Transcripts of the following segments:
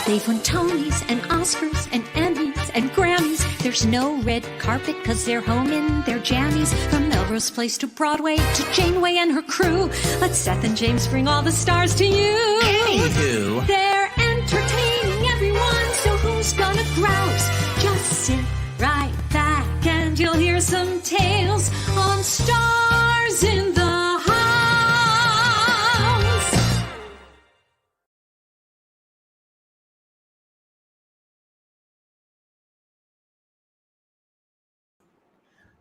They've won Tonys and Oscars and Emmys and Grammys. There's no red carpet 'cause they're home in their jammies. From Melrose Place to Broadway to Janeway and her crew. Let Seth and James bring all the stars to you. Anywho. They're entertaining everyone, so who's gonna grouse? Just sit right back and you'll hear some tales on Stars in the House.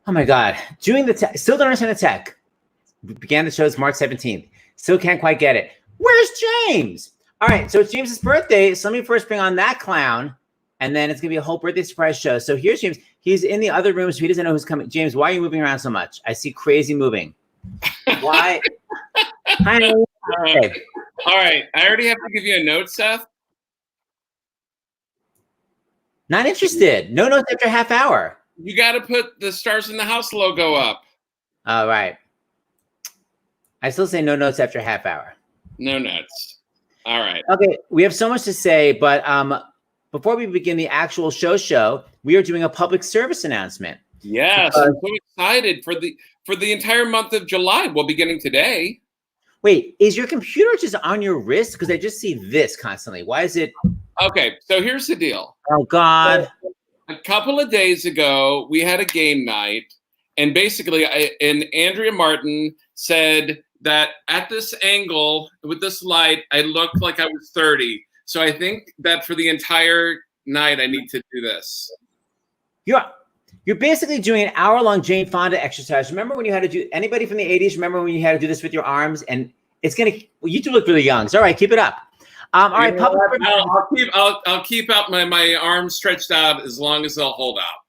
Oh my God. Doing the tech. Still don't understand the tech. We began the shows March 17th. Still can't quite get it. Where's James? All right. So it's James's birthday. So let me first bring on that clown. And then it's going to be a whole birthday surprise show. So here's James. He's in the other room, so he doesn't know who's coming. James, why are you moving around so much? I see crazy moving. Why? Hi. Okay. All right. I already have to give you a note, Seth. Not interested. No notes after half hour. You got to put the Stars in the House logo up. All right. I still say no notes after half hour. No notes. All right. Okay. We have so much to say, but before we begin the actual show, we are doing a public service announcement. Yes, I'm so excited for the entire month of July. Well, beginning today. Wait, is your computer just on your wrist? Because I just see this constantly. Why is it? Okay, so here's the deal. Oh, God. A couple of days ago, we had a game night, and basically, Andrea Martin said that at this angle, with this light, I looked like I was 30. So I think that for the entire night, I need to do this. You're basically doing an hour-long Jane Fonda exercise. Remember when you had to do, anybody from the 80s, remember when you had to do this with your arms? And it's going to, well, you do look really young. So, all right, keep it up. All right, I'll keep out my arms stretched out as long as they'll hold out.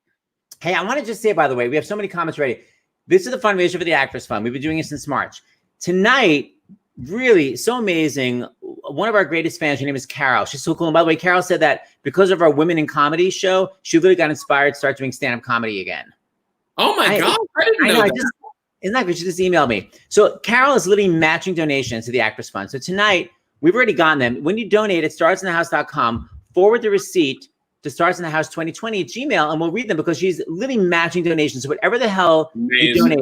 Hey, I want to just say, by the way, we have so many comments ready. This is the fundraiser for the Actors Fund. We've been doing it since March. Tonight, really so amazing. One of our greatest fans, her name is Carol. She's so cool. And by the way, Carol said that because of our Women in Comedy show, she literally got inspired to start doing stand-up comedy again. Oh my God. I didn't know that. Isn't that good? She just emailed me. So Carol is literally matching donations to the Actors Fund. So tonight, we've already gotten them. When you donate at starsinthehouse.com, forward the receipt to starsinthehouse 2020 at Gmail, and we'll read them because she's literally matching donations. So whatever the hell you donate,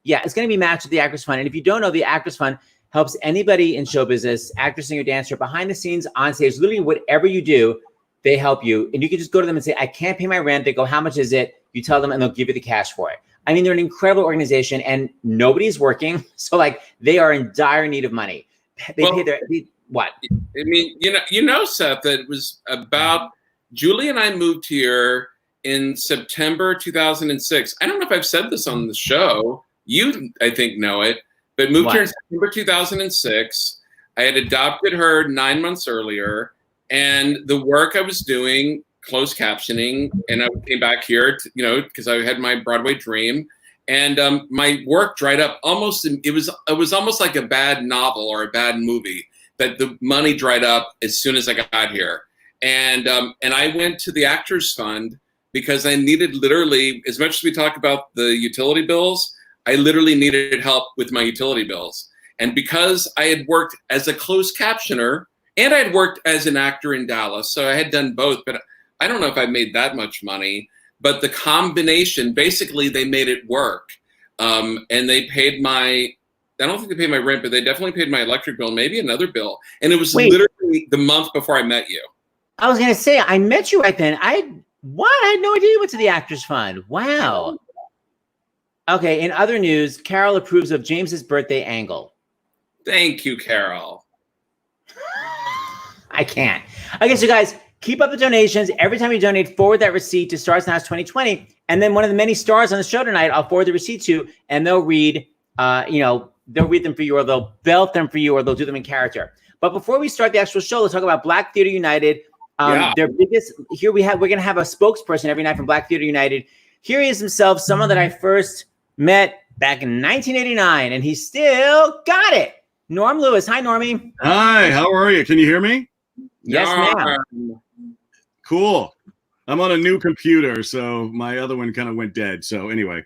yeah, it's going to be matched with the Actors Fund. And if you don't know, the Actors Fund helps anybody in show business, actor, singer, dancer, behind the scenes, on stage, literally whatever you do, they help you. And you can just go to them and say, I can't pay my rent. They go, how much is it? You tell them and they'll give you the cash for it. I mean, they're an incredible organization and nobody's working. So like they are in dire need of money. They pay their, what? I mean, you know, Seth, that it was about, Julie and I moved here in September 2006. I don't know if I've said this on the show. You, I think, know it. But moved here in September 2006. I had adopted her 9 months earlier. And the work I was doing, closed captioning, and I came back here, because I had my Broadway dream. And my work dried up almost. It was almost like a bad novel or a bad movie. That the money dried up as soon as I got here. And I went to the Actors Fund because I needed literally, as much as we talk about the utility bills, I literally needed help with my utility bills. And because I had worked as a closed captioner and I had worked as an actor in Dallas, so I had done both, but I don't know if I made that much money, but the combination, basically they made it work. And they paid I don't think they paid my rent, but they definitely paid my electric bill, maybe another bill. And it was literally the month before I met you. I was going to say, I met you right then. I had no idea you went to the Actors Fund. Wow. Okay, in other news, Carol approves of James's birthday angle. Thank you, Carol. I can't. Okay, so guys, keep up the donations. Every time you donate, forward that receipt to Stars in the House 2020. And then one of the many stars on the show tonight, I'll forward the receipt to, and they'll read, they'll read them for you, or they'll belt them for you, or they'll do them in character. But before we start the actual show, let's talk about Black Theater United. Their biggest, we're going to have a spokesperson every night from Black Theater United. Here he is himself, someone that I first met back in 1989, and he still got it. Norm Lewis. Hi, Normie. Hi, how are you? Can you hear me? Yes, ma'am. Cool. I'm on a new computer, so my other one kind of went dead. So anyway.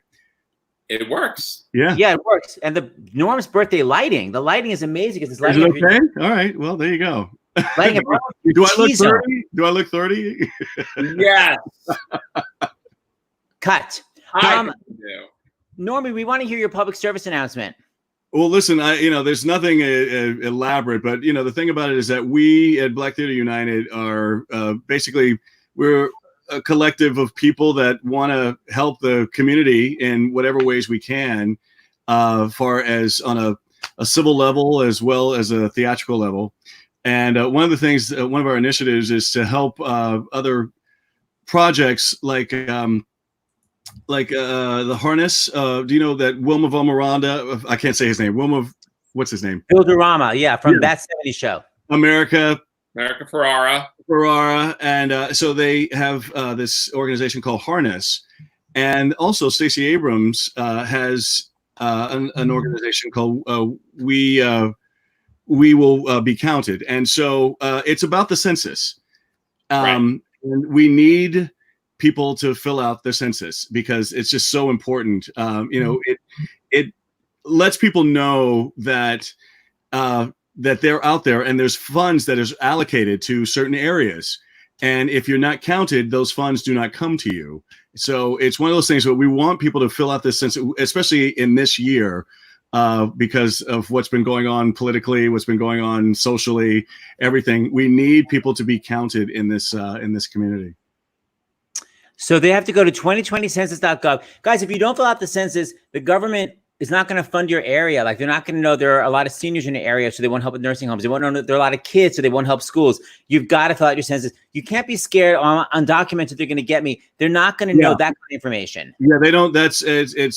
It works. Yeah. Yeah, it works. And the Norm's birthday lighting, the lighting is amazing because it's Is lighting. it okay? All right. Well, there you go. Letting it Do I look T-zone. 30? Do I look 30? Yes. Cut. I think you do. Normie, we want to hear your public service announcement. Well, listen, there's nothing elaborate, but the thing about it is that we at Black Theater United are basically we're a collective of people that want to help the community in whatever ways we can, far as on a civil level as well as a theatrical level. And one of the things, one of our initiatives is to help other projects like the Harness. Do you know that Wilma von Miranda? I can't say his name. What's his name? Builderama, yeah, from That 70s Show. America Ferrara. And so they have this organization called Harness, and also Stacey Abrams has an organization called We Will Be Counted, and so it's about the census, and we need people to fill out the census because it's just so important. It lets people know that that they're out there and there's funds that is allocated to certain areas. And if you're not counted, those funds do not come to you. So it's one of those things where we want people to fill out this census, especially in this year, because of what's been going on politically, what's been going on socially, everything. We need people to be counted in this community. So they have to go to 2020census.gov. Guys, if you don't fill out the census, the government is not going to fund your area. Like, they're not going to know there are a lot of seniors in the area, so they won't help with nursing homes. They won't know that there are a lot of kids, so they won't help schools. You've got to fill out your census. You can't be scared undocumented. They're going to get me. They're not going to know that kind of information. Yeah, they don't. It's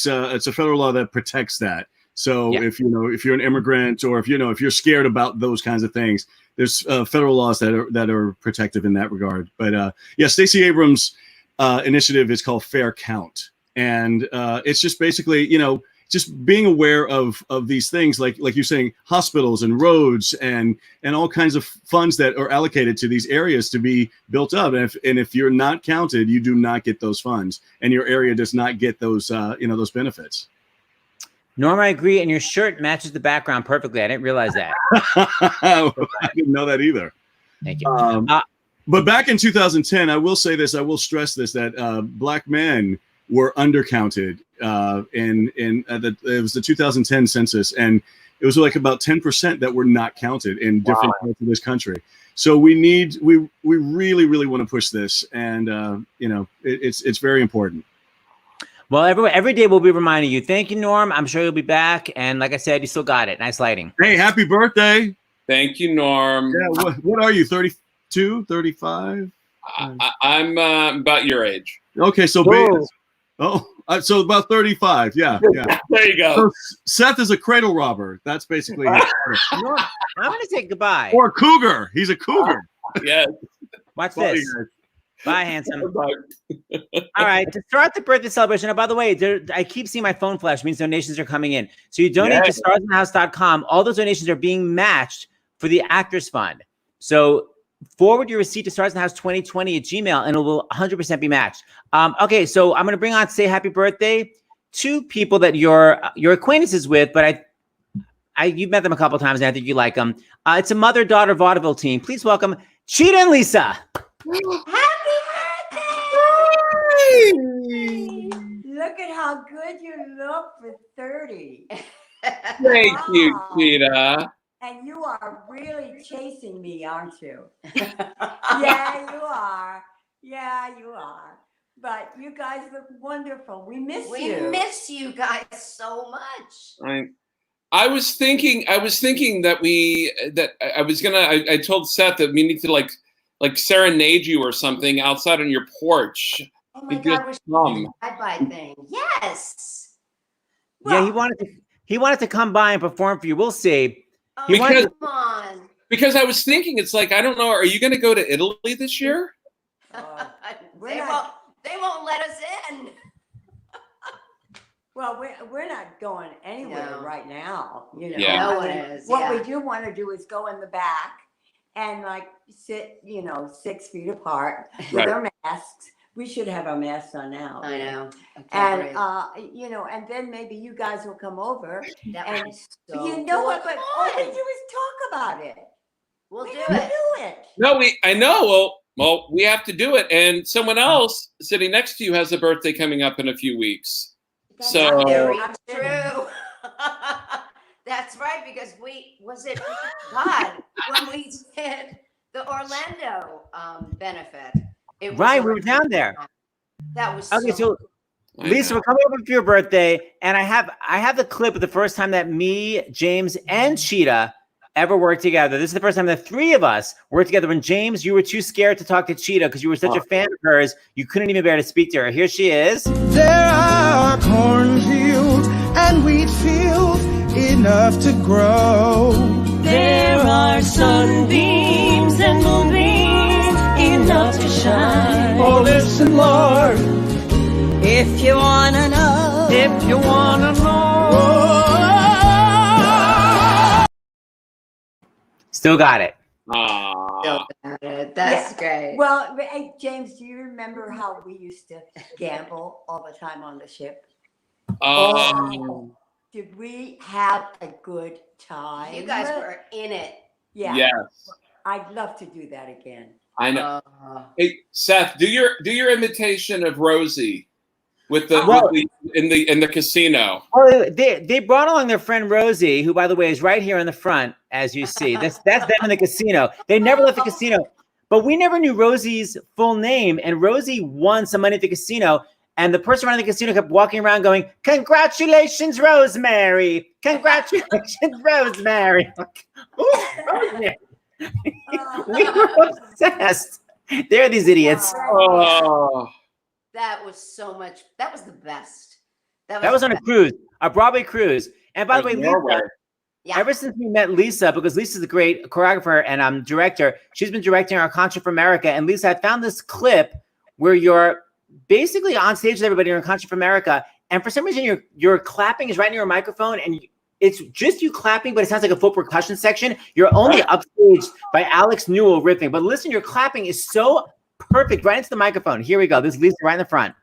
a federal law that protects that. So if you're an immigrant or if you're scared about those kinds of things, there's federal laws that are protective in that regard. But Stacey Abrams' initiative is called Fair Count, and it's just basically just being aware of these things, like you're saying, hospitals and roads and all kinds of funds that are allocated to these areas to be built up. And if you're not counted, you do not get those funds, and your area does not get those those benefits. Norm, I agree, and your shirt matches the background perfectly. I didn't realize that. I didn't know that either. Thank you. But back in 2010, I will say this, I will stress this, that Black men were undercounted it was the 2010 census, and it was like about 10% that were not counted in different parts of this country. So we really, really want to push this, and it's very important. Well, every day we'll be reminding you. Thank you, Norm. I'm sure you'll be back, and like I said, you still got it. Nice lighting. Hey, happy birthday! Thank you, Norm. Yeah, what are you? 32, 35? I'm about your age. Okay, so so about 35. Yeah. There you go. So Seth is a cradle robber. That's basically Norm, I'm going to say goodbye. Or cougar. He's a cougar. Yes. Watch this. Bye, handsome. All right, to start the birthday celebration. And by the way, I keep seeing my phone flash. Means donations are coming in. So you donate to starsinthehouse.com. All those donations are being matched for the Actors Fund. So forward your receipt to starsinthehouse2020@gmail, and it will 100% be matched. Okay, so I'm going to bring on to say happy birthday two people that you're acquaintances with, but you've met them a couple of times, and I think you like them. It's a mother-daughter vaudeville team. Please welcome Cheetah and Lisa. Happy birthday! Look at how good you look for 30. Thank you, Cheetah. And you are really chasing me, aren't you? Yeah, you are. Yeah, you are. But you guys look wonderful. We miss you. We miss you guys so much. I was thinking that I told Seth that we need to like serenade you or something outside on your porch. Oh my God, we're bye-bye thing. Yes. Well, yeah, he wanted to come by and perform for you. We'll see. Oh, come on. Because I was thinking, it's like, I don't know, are you going to go to Italy this year? They won't let us in. Well, we're not going anywhere right now. Yeah. No one is. What we do want to do is go in the back and sit, 6 feet apart with our masks. We should have our masks on now. I know. And and then maybe you guys will come over. That would be so you know cool. what? But all we do is talk about it. We'll We do never it. do it. No, I know. Well, we have to do it. And someone else sitting next to you has a birthday coming up in a few weeks. That's So Very I'm true. That's right, because God, when we did the Orlando benefit, it was Right, we were around- down there. That was Okay, so I Lisa, know. we're coming up for your birthday, and I have the clip of the first time that me, James, and Cheetah ever worked together. This is the first time the three of us worked together. When James, you were too scared to talk to Cheetah because you were such a fan of hers, you couldn't even bear to speak to her. Here she is. There are cornfields and wheat fields enough to grow. There are sunbeams and moonbeams enough to shine. Oh, listen, Lord, If you wanna know, if you wanna know. Still got it. Aw. That's great. Well, hey, James, do you remember how we used to gamble all the time on the ship? Um, Did we have a good time? You guys were in it. Yeah. yes, I'd love to do that again. I know. Uh, Hey, Seth, do your imitation of Rosie with the, Well- with the in the casino. Oh, they brought along their friend Rosie, who, by the way, is right here in the front, as you see. That's them in the casino. They never left the casino, but we never knew Rosie's full name. And Rosie won some money at the casino, and the person running the casino kept walking around going, "Congratulations, Rosemary! Congratulations, Rosemary!" Who's Rosemary? We were obsessed. They're these idiots. Oh, that was so much. That was the best. That was on a cruise, a Broadway cruise. And by the way, Norway. Lisa, Yeah. ever since we met Lisa, because Lisa's a great choreographer and director, she's been directing our Contra for America. And Lisa, I found this clip where you're basically on stage with everybody in Contra for America, and for some reason your clapping is right near a microphone, and it's just you clapping, but it sounds like a full percussion section. You're only upstaged by Alex Newell riffing, but listen, your clapping is so perfect right into the microphone. Here we go. This is Lisa right in the front.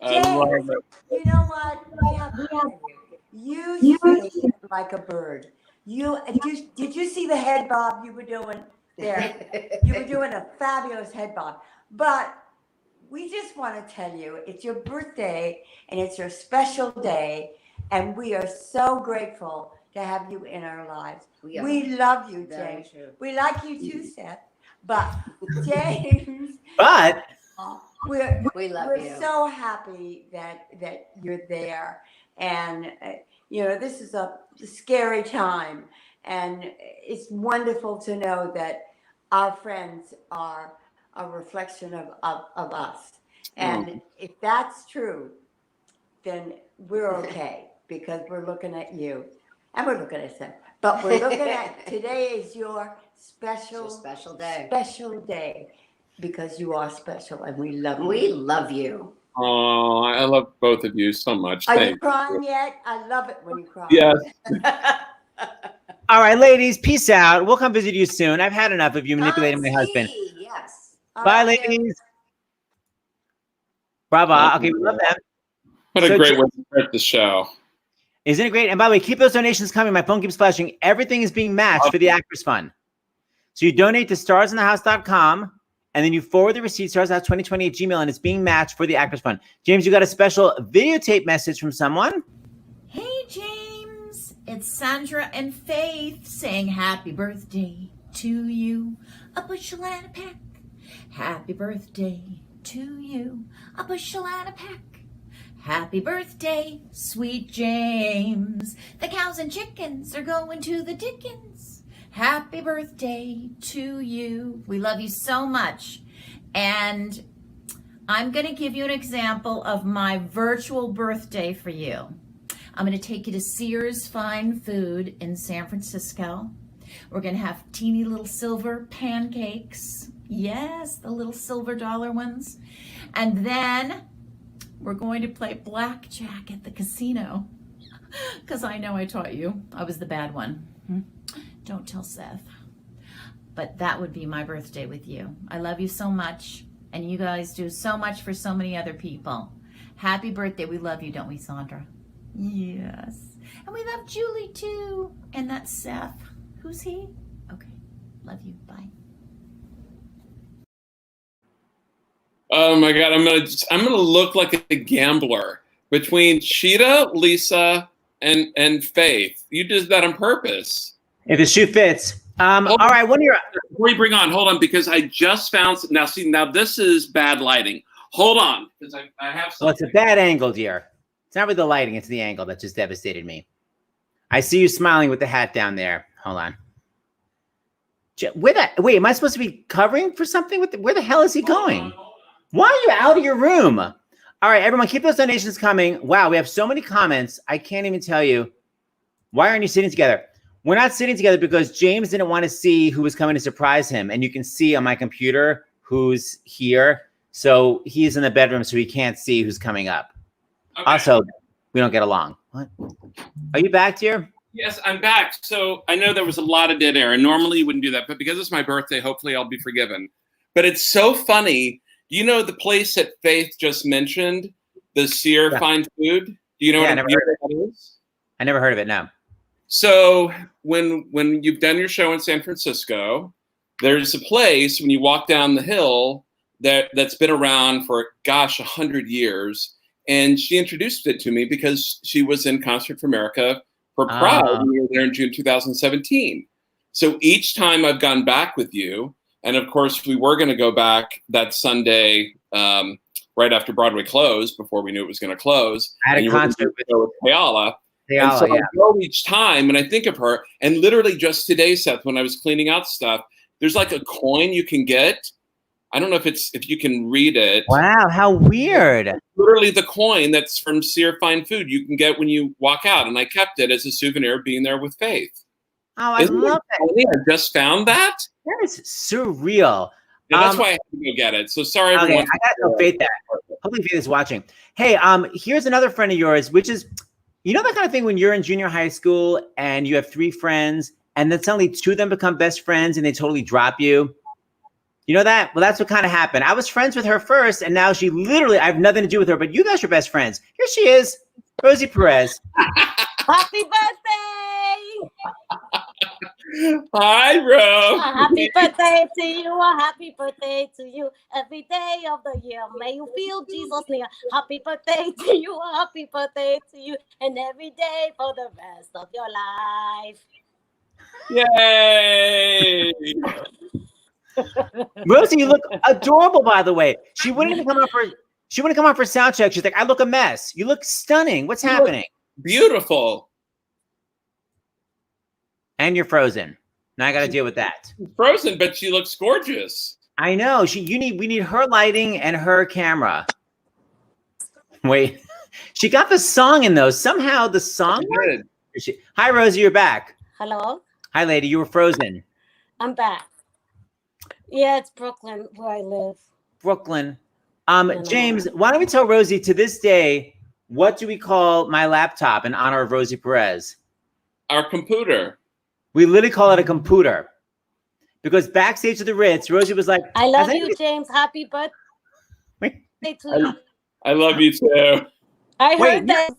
I love it. You know what? We have to tell you. You sing like a bird. Did you see the head bob you were doing there? You were doing a fabulous head bob. But we just want to tell you it's your birthday and it's your special day, and we are so grateful to have you in our lives. We are. We love you, Very James. true. We like you too, Seth. But James, But We love we're you. so happy that you're there, and this is a scary time, and it's wonderful to know that our friends are a reflection of us, and if that's true, then we're okay because we're looking at you, and we're looking at them, but we're looking at today is your special Special day. because you are special and we love you. We love you. Oh, I love both of you so much. Are you Thank crying yet? I love it when you cry. Yes. all right, ladies, peace out. We'll come visit you soon. I've had enough of you manipulating my husband. Yes. Bye, love you. ladies. Bravo. Okay, we love them. What a So great way to start the show. Isn't it great? And by the way, keep those donations coming. My phone keeps flashing. Everything is being matched for the Actors Fund. So you donate to starsinthehouse.com, and then you forward the receipt, starsinthehouse2020 at Gmail, and it's being matched for the Actors Fund. James, you got a special videotape message from someone? Hey, James. It's Sandra and Faith saying happy birthday to you. A bushel and a peck. Happy birthday to you. A bushel and a peck. Happy birthday, sweet James. The cows and chickens are going to the dickens. Happy birthday to you. We love you so much. And I'm going to give you an example of my virtual birthday for you. I'm going to take you to Sears Fine Food in San Francisco. We're going to have teeny little silver pancakes. Yes, the little silver dollar ones. And then we're going to play blackjack at the casino. Because I know I taught you. I was the bad one. Don't tell Seth. But that would be my birthday with you. I love you so much. And you guys do so much for so many other people. Happy birthday. We love you, don't we, Sandra? Yes. And we love Julie, too. And that's Seth. Who's he? Okay. Love you. Bye. Oh my God, I'm gonna look like a gambler between Cheetah, Lisa, and Faith. You did that on purpose. If the shoe fits. All right, one of your before you bring on, hold on, because I just found now this is bad lighting. Hold on, because I have something. Well, it's a bad angle, dear. It's not really the lighting, it's the angle that just devastated me. I see you smiling with the hat down there. Hold on. Wait, am I supposed to be covering for something? Where the hell is he going? Why are you out of your room? All right, everyone, keep those donations coming. Wow, we have so many comments. I can't even tell you. Why aren't you sitting together? We're not sitting together because James didn't want to see who was coming to surprise him. And you can see on my computer who's here. So he's in the bedroom, so he can't see who's coming up. Okay. Also, we don't get along. What? Are you back, dear? Yes, I'm back. So I know there was a lot of dead air, and normally you wouldn't do that. But because it's my birthday, hopefully I'll be forgiven. But it's so funny. You know the place that Faith just mentioned, the Sear Fine Food? Do you know what that is? I never heard of it, no. So when you've done your show in San Francisco, there's a place when you walk down the hill that's been around for, 100 years. And she introduced it to me because she was in Concert for America for Pride when we were there in June 2017. So each time I've gone back with you, and of course, we were going to go back that Sunday right after Broadway closed, before we knew it was going to close. I had a concert with Paola. And so I go each time, and I think of her. And literally just today, Seth, when I was cleaning out stuff, there's like a coin you can get. I don't know if you can read it. Wow, how weird. Literally the coin that's from Sear Fine Food you can get when you walk out. And I kept it as a souvenir of being there with Faith. Oh, I love that. I just found that. That is surreal. Yeah, that's why I had to go get it. So sorry, everyone. Okay, I got to Faith that. Hopefully Faith is watching. Hey, here's another friend of yours, which is, you know that kind of thing when you're in junior high school and you have 3 friends and then suddenly 2 of them become best friends and they totally drop you? You know that? Well, that's what kind of happened. I was friends with her first, and now she literally, I have nothing to do with her, but you guys are best friends. Here she is, Rosie Perez. Happy birthday! Hi, Ro. Happy birthday to you. Happy birthday to you. Every day of the year, may you feel Jesus near. Happy birthday to you. Happy birthday to you. And every day for the rest of your life. Yay! Rosie, you look adorable, by the way. She wouldn't even come on for sound check. She's like, I look a mess. You look stunning. What's happening? Beautiful. And you're frozen. Now I got to deal with that. Frozen, but she looks gorgeous. I know. We need her lighting and her camera. Wait, she got the song in though. Somehow the song. Hi, Rosie, you're back. Hello. Hi, lady. You were frozen. I'm back. Yeah, it's Brooklyn where I live. Brooklyn. James, why don't we tell Rosie to this day, what do we call my laptop in honor of Rosie Perez? Our computer. We literally call it a computer. Because backstage at the Ritz, Rosie was like, I love you, James. Happy birthday to you. I love you too. I heard that.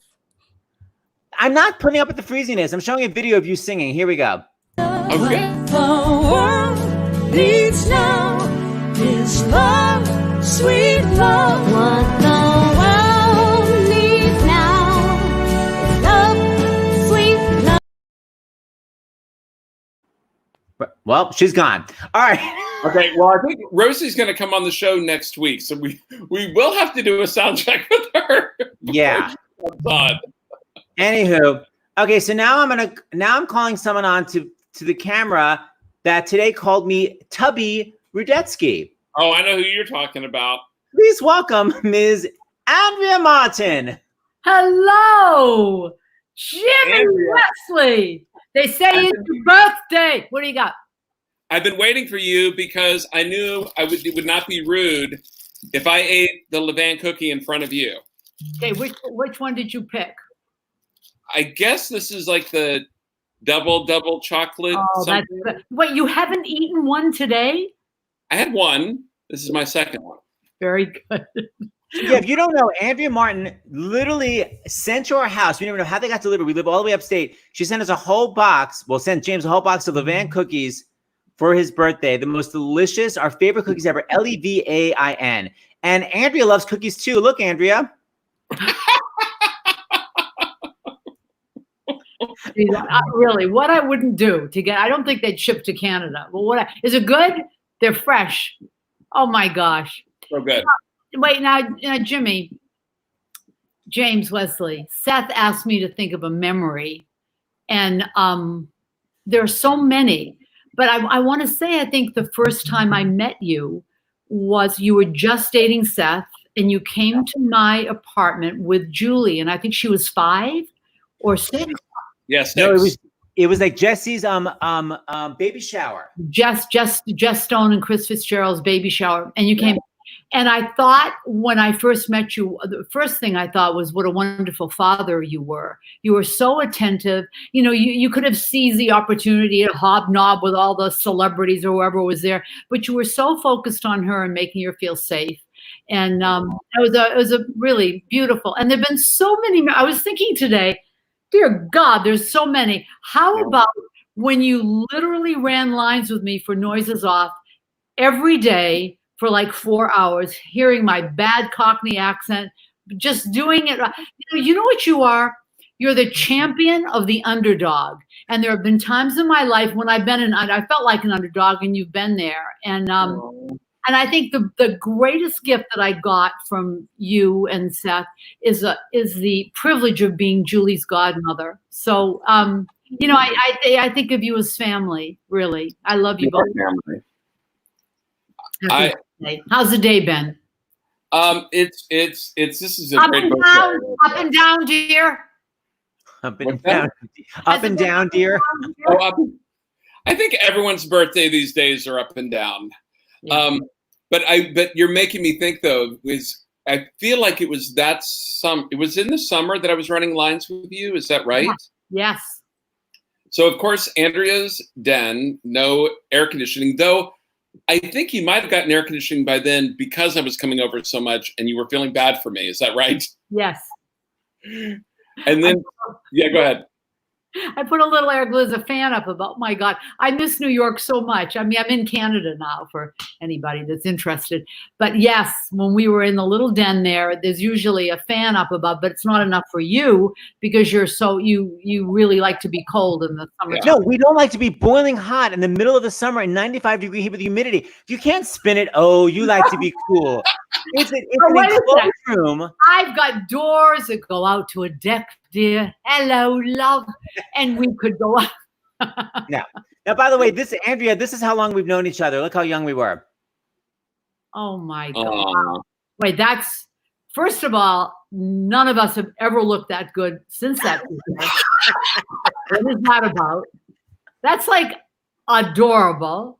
I'm not putting up with the freeziness. I'm showing a video of you singing. Here we go. Okay. The world needs now is love, sweet love. What the world needs now is love, sweet love. Well, she's gone. All right. Okay. Well, I think Rosie's going to come on the show next week, so we will have to do a sound check with her. Yeah. Anywho, okay. So now I'm calling someone on to the camera that today called me Tubby Rudetsky. Oh, I know who you're talking about. Please welcome Ms. Andrea Martin. Hello, Jimmy Wesley. They say it's your birthday. What do you got? I've been waiting for you because I knew it would not be rude if I ate the Levain cookie in front of you. Okay, which one did you pick? I guess this is like the double chocolate. Oh, that's good. Wait, you haven't eaten one today? I had one. This is my second one. Very good. Yeah, if you don't know, Andrea Martin literally sent to our house. We never know how they got delivered. We live all the way upstate. She sent us a whole box. Well, sent James a whole box of Levain cookies for his birthday. The most delicious, our favorite cookies ever. Levain. And Andrea loves cookies too. Look, Andrea. Really, what I wouldn't do to get, I don't think they'd ship to Canada. Well, is it good? They're fresh. Oh my gosh. So good. Wait, now, James Wesley, Seth asked me to think of a memory, and there are so many, but I want to say, I think the first time I met you was you were just dating Seth, and you came to my apartment with Julie, and I think she was 5 or 6. Yes. No, it was like Jesse's baby shower. Jess Stone and Chris Fitzgerald's baby shower, and you came. And I thought when I first met you, the first thing I thought was what a wonderful father you were. You were so attentive. You know, you could have seized the opportunity to hobnob with all the celebrities or whoever was there, but you were so focused on her and making her feel safe. And it was a really beautiful. And there've been so many. I was thinking today, dear God, there's so many. How about when you literally ran lines with me for Noises Off every day for like 4 hours, hearing my bad Cockney accent, just doing it. You know what you are? You're the champion of the underdog. And there have been times in my life when I felt like an underdog, and you've been there. And I think the greatest gift that I got from you and Seth is the privilege of being Julie's godmother. So, I think of you as family, really. I love you both. Family. How's the day been? This is a great book. Up and down, dear. Up and down, dear. I think everyone's birthday these days are up and down. Yeah. But you're making me think though, I feel like it was in the summer that I was running lines with you. Is that right? Yes. So of course, Andrea's den, no air conditioning, though I think you might have gotten air conditioning by then because I was coming over so much and you were feeling bad for me. Is that right? Yes. And then, yeah, go ahead. I put a little there's a fan up about, my God, I miss New York so much. I mean, I'm in Canada now for anybody that's interested. But yes, when we were in the little den there's usually a fan up above, but it's not enough for you because you really like to be cold in the summer. No, we don't like to be boiling hot in the middle of the summer in 95-degree heat with humidity. You can't spin it. Oh, you like to be cool. It's an enclosed room. I've got doors that go out to a deck, dear. Hello, love. And we could go out. Now, by the way, Andrea, this is how long we've known each other. Look how young we were. Oh my God. Wait, first of all, none of us have ever looked that good since that. What is that about? That's like adorable.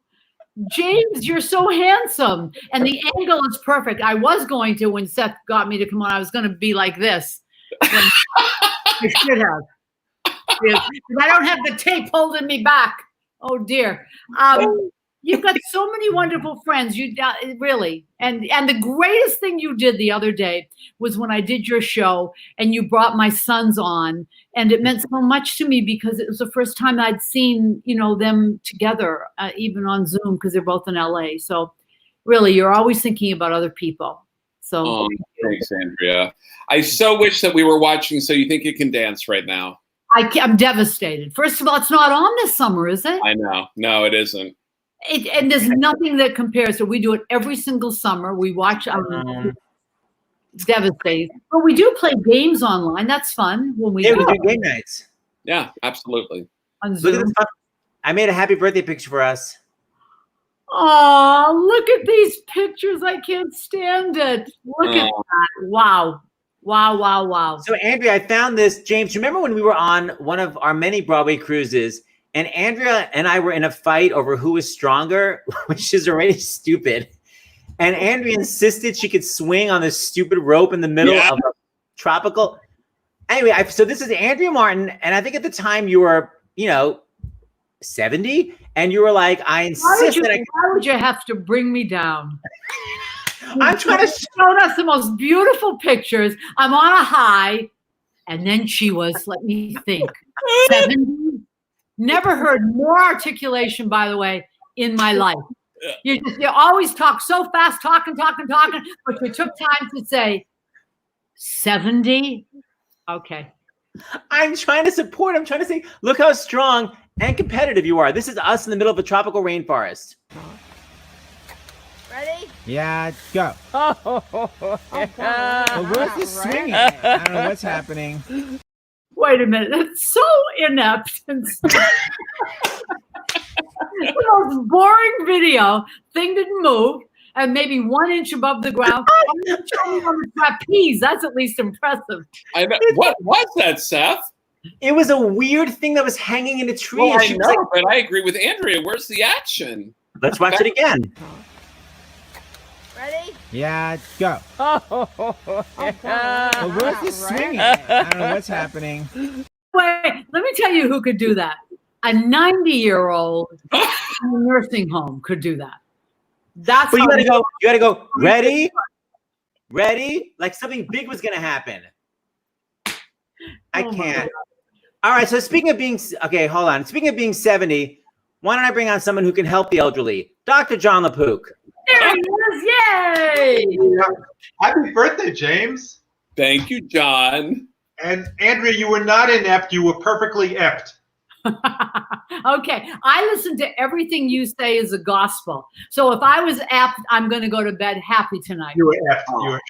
James, you're so handsome. And the angle is perfect. I was going to, when Seth got me to come on, I was going to be like this. I should have. I don't have the tape holding me back. Oh, dear. You've got so many wonderful friends. You really. And the greatest thing you did the other day was when I did your show and you brought my sons on. And it meant so much to me because it was the first time I'd seen, them together, even on Zoom, because they're both in LA. So really, you're always thinking about other people. So thanks, Andrea. I so wish that we were watching So You Think You Can Dance right now. I'm devastated. First of all, it's not on this summer, is it? I know. No, it isn't. And there's nothing that compares. So we do it every single summer. We watch. It's devastating. But we do play games online. That's fun when we do game nights. Yeah, absolutely. On Zoom. Look at this. I made a happy birthday picture for us. Oh, look at these pictures. I can't stand it. Look at that. Wow. Wow, wow, wow. So, Andrea, I found this. James, remember when we were on one of our many Broadway cruises, and Andrea and I were in a fight over who was stronger, which is already stupid. And Andrea insisted she could swing on this stupid rope in the middle of a tropical. Anyway, so this is Andrea Martin, and I think at the time you were, 70, and you were like, I insist that why would you have to bring me down? I'm trying to show us the most beautiful pictures. I'm on a high, and then she was, let me think, 70. Never heard more articulation, by the way, in my life. You always talk so fast, talking, but you took time to say 70. Okay. I'm trying to support. I'm trying to say, look how strong and competitive you are. This is us in the middle of a tropical rainforest. Ready? Yeah, go. Well, where's the swinging? I don't know what's happening. Wait a minute. That's so inept. And the most boring video. Thing didn't move. And maybe 1 inch above the ground. On the trapeze. That's at least impressive. What was that, Seth? It was a weird thing that was hanging in a tree. Well, I know, but I agree with Andrea. Where's the action? Let's watch it again. Ready? Yeah, go. Well, where's the swinging? I don't know what's happening. Wait, let me tell you who could do that. A 90-year-old in a nursing home could do that. That's but you gotta go. Ready? Like something big was gonna happen. I can't. All right. So speaking of being hold on. Speaking of being 70, why don't I bring on someone who can help the elderly? Dr. John LaPook. There he is! Yay! Happy birthday, James. Thank you, John. And Andrea, you were not inept. You were perfectly ept. Okay, I listen to everything you say is a gospel. So if I was apt, I'm going to go to bed happy tonight. You were ept. You were ept.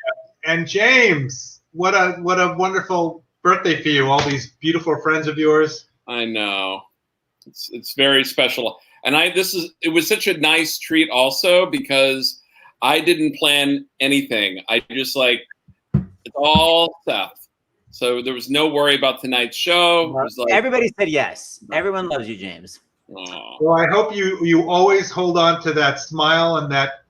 And James, what a wonderful birthday for you! All these beautiful friends of yours. I know, it's very special. And it was such a nice treat also because I didn't plan anything. I just it's all Seth. So there was no worry about tonight's show. It was Everybody said yes. Everyone loves you, James. Well, I hope you always hold on to that smile and that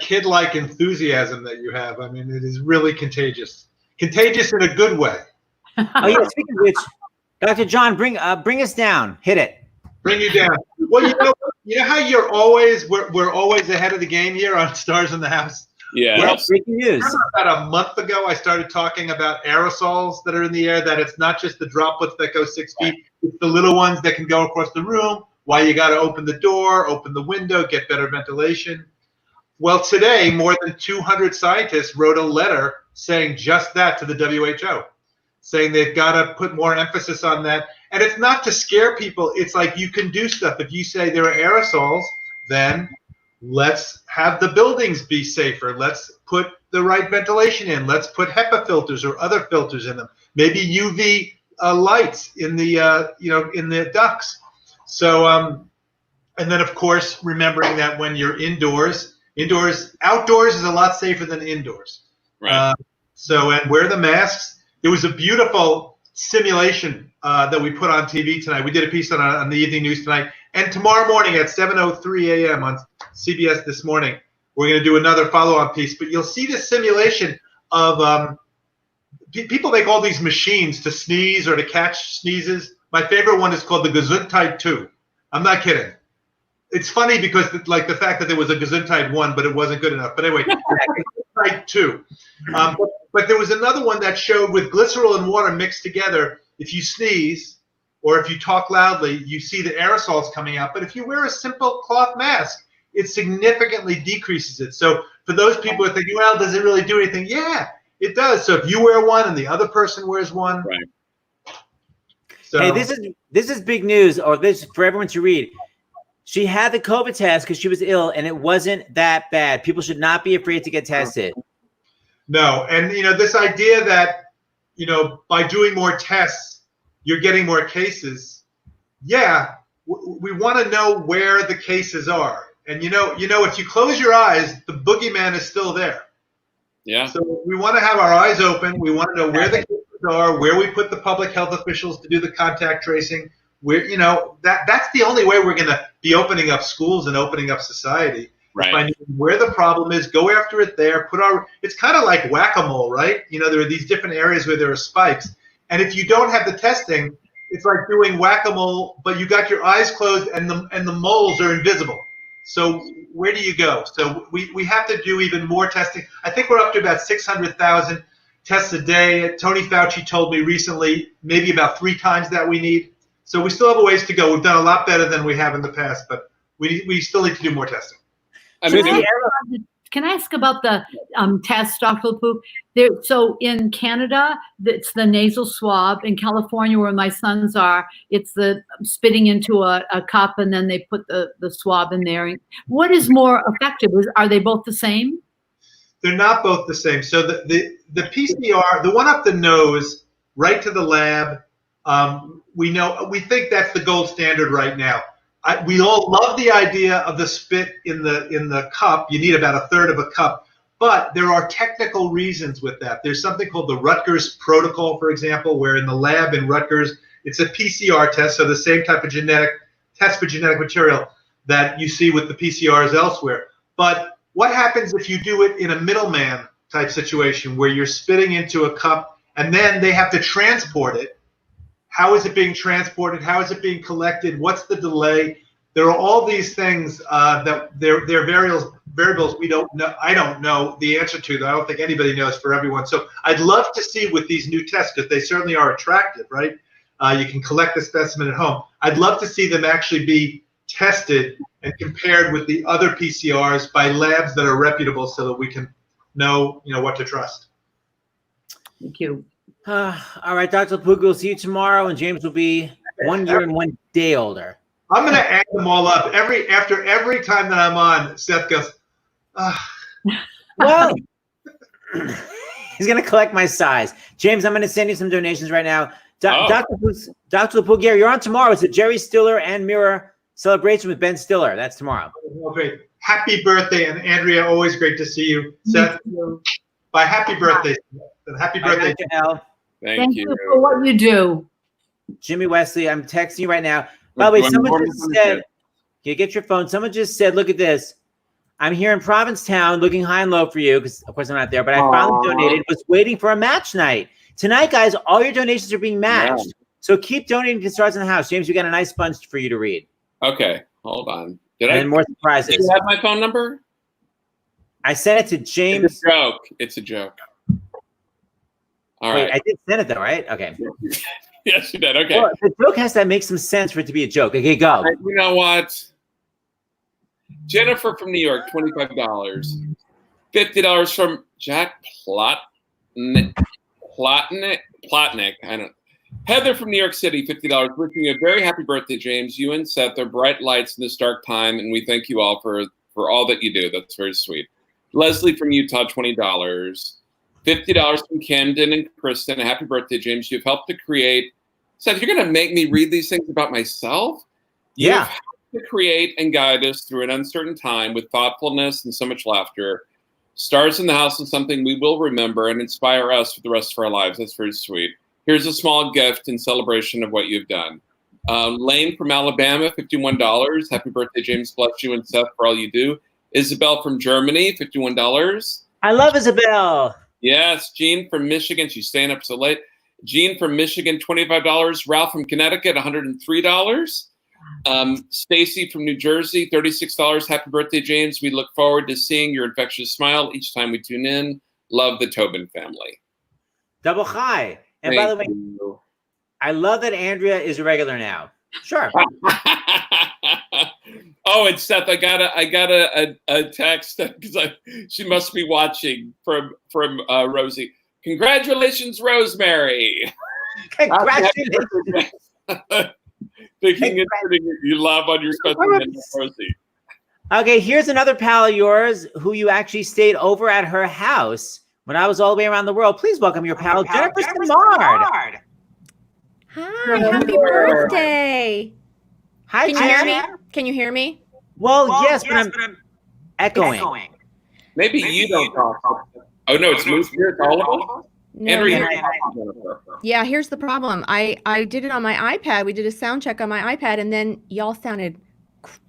kid-like enthusiasm that you have. I mean, it is really contagious. Contagious in a good way. Oh yeah. Speaking of which, Dr. John, bring us down. Hit it. Bring you down. Well, you know how we're always ahead of the game here on Stars in the House. Yeah. Well, breaking news. About a month ago, I started talking about aerosols that are in the air, that it's not just the droplets that go 6 feet, it's the little ones that can go across the room, why you got to open the door, open the window, get better ventilation. Well, today, more than 200 scientists wrote a letter saying just that to the WHO, saying they've got to put more emphasis on that. And it's not to scare people. It's like you can do stuff. If you say there are aerosols, then let's have the buildings be safer. Let's put the right ventilation in. Let's put HEPA filters or other filters in them. Maybe UV lights in the in the ducts. So and then of course remembering that when you're outdoors is a lot safer than indoors. Right. And wear the masks. There was a beautiful simulation that we put on TV tonight. We did a piece on the evening news tonight. And tomorrow morning at 7:03 a.m. on CBS This Morning, we're going to do another follow-on piece. But you'll see this simulation of people make all these machines to sneeze or to catch sneezes. My favorite one is called the Gesundheit 2. I'm not kidding. It's funny because the fact that there was a Gesundheit 1, but it wasn't good enough. But anyway, Gesundheit 2. But there was another one that showed with glycerol and water mixed together, if you sneeze or if you talk loudly, you see the aerosols coming out. But if you wear a simple cloth mask, it significantly decreases it. So for those people who are thinking, well, does it really do anything? Yeah, it does. So if you wear one and the other person wears one. Right. So, hey, this is big news, or this for everyone to read. She had the COVID test because she was ill, and it wasn't that bad. People should not be afraid to get tested. No, and this idea that by doing more tests, you're getting more cases. Yeah, we want to know where the cases are, and if you close your eyes, the boogeyman is still there. Yeah. So we want to have our eyes open. We want to know where the cases are, where we put the public health officials to do the contact tracing. Where that's the only way we're going to be opening up schools and opening up society. Right. Finding where the problem is, go after it there. It's kind of like whack-a-mole, right? There are these different areas where there are spikes, and if you don't have the testing, it's like doing whack-a-mole, but you got your eyes closed and the moles are invisible. So where do you go? So we have to do even more testing. I think we're up to about 600,000 tests a day. Tony Fauci told me recently maybe about 3 times that we need. So we still have a ways to go. We've done a lot better than we have in the past, but we still need to do more testing. Can I ask about the test, Dr. LaPook? So in Canada, it's the nasal swab. In California, where my sons are, it's the spitting into a cup and then they put the swab in there. What is more effective? Are they both the same? They're not both the same. So the PCR, the one up the nose, right to the lab, we think that's the gold standard right now. We all love the idea of the spit in the cup. You need about 1/3 of a cup, but there are technical reasons with that. There's something called the Rutgers protocol, for example, where in the lab in Rutgers, it's a PCR test, so the same type of test for genetic material that you see with the PCRs elsewhere. But what happens if you do it in a middleman type situation where you're spitting into a cup and then they have to transport it? How is it being transported? How is it being collected? What's the delay? There are all these things that they're variables we don't know. I don't know the answer to that. I don't think anybody knows for everyone. So I'd love to see with these new tests, because they certainly are attractive, right? You can collect the specimen at home. I'd love to see them actually be tested and compared with the other PCRs by labs that are reputable, so that we can know what to trust. Thank you. All right, Dr. LaPook, we'll see you tomorrow, and James will be 1 year and 1 day older. I'm going to add them all up. After every time that I'm on, Seth goes, Well, he's going to collect my size. James, I'm going to send you some donations right now. Dr. LaPook, you're on tomorrow. It's a Jerry Stiller and Mirror celebration with Ben Stiller. That's tomorrow. Oh, great. Happy birthday. And Andrea, always great to see you. Seth, bye. Happy birthday. Happy birthday. Thank you for what you do. Jimmy Wesley, I'm texting you right now. By the way, someone just said, you get your phone. Someone just said, look at this. I'm here in Provincetown looking high and low for you, because of course I'm not there, but I finally donated, was waiting for a match night. Tonight, guys, all your donations are being matched. Yeah. So keep donating to Stars in the House. James, we got a nice bunch for you to read. Okay, hold on. And more surprises. Did you have my phone number? I sent it to James. It's a joke. It's a joke. All right. I did send it though, right? Okay. Yes, you did. Okay. Well, the joke has to make some sense for it to be a joke. Okay, go. You know what? Jennifer from New York, $25. $50 from Jack Plotnick. I don't. Heather from New York City, $50. Wishing you a very happy birthday, James. You and Seth are bright lights in this dark time, and we thank you all for all that you do. That's very sweet. Leslie from Utah, $20. $50 from Camden and Kristen. Happy birthday, James. You've helped to create. Seth, you're going to make me read these things about myself? Yeah. You've helped to create and guide us through an uncertain time with thoughtfulness and so much laughter. Stars in the House is something we will remember and inspire us for the rest of our lives. That's very sweet. Here's a small gift in celebration of what you've done. Lane from Alabama, $51. Happy birthday, James. Bless you and Seth for all you do. Isabel from Germany, $51. I love Isabel. Yes, Jean from Michigan. She's staying up so late. Jean from Michigan, $25. Ralph from Connecticut, $103. Stacy from New Jersey, $36. Happy birthday, James. We look forward to seeing your infectious smile each time we tune in. Love the Tobin family. Double high. And by the way, I love that Andrea is a regular now. Sure. Oh, and Seth, I got a text because she must be watching from Rosie. Congratulations, Rosemary. Congratulations. Thinking and putting you love on your special name, Rosie. Okay, here's another pal of yours who you actually stayed over at her house when I was all the way around the world. Please welcome your pal, Jennifer Simard. Hi, happy birthday. Hi, Can you hear me? Can you hear me? Well, yes, but I'm echoing. Maybe you don't talk. Oh no, it's moved here to all of us. No, Andrea, yeah, here's the problem. I did it on my iPad. We did a sound check on my iPad, and then y'all sounded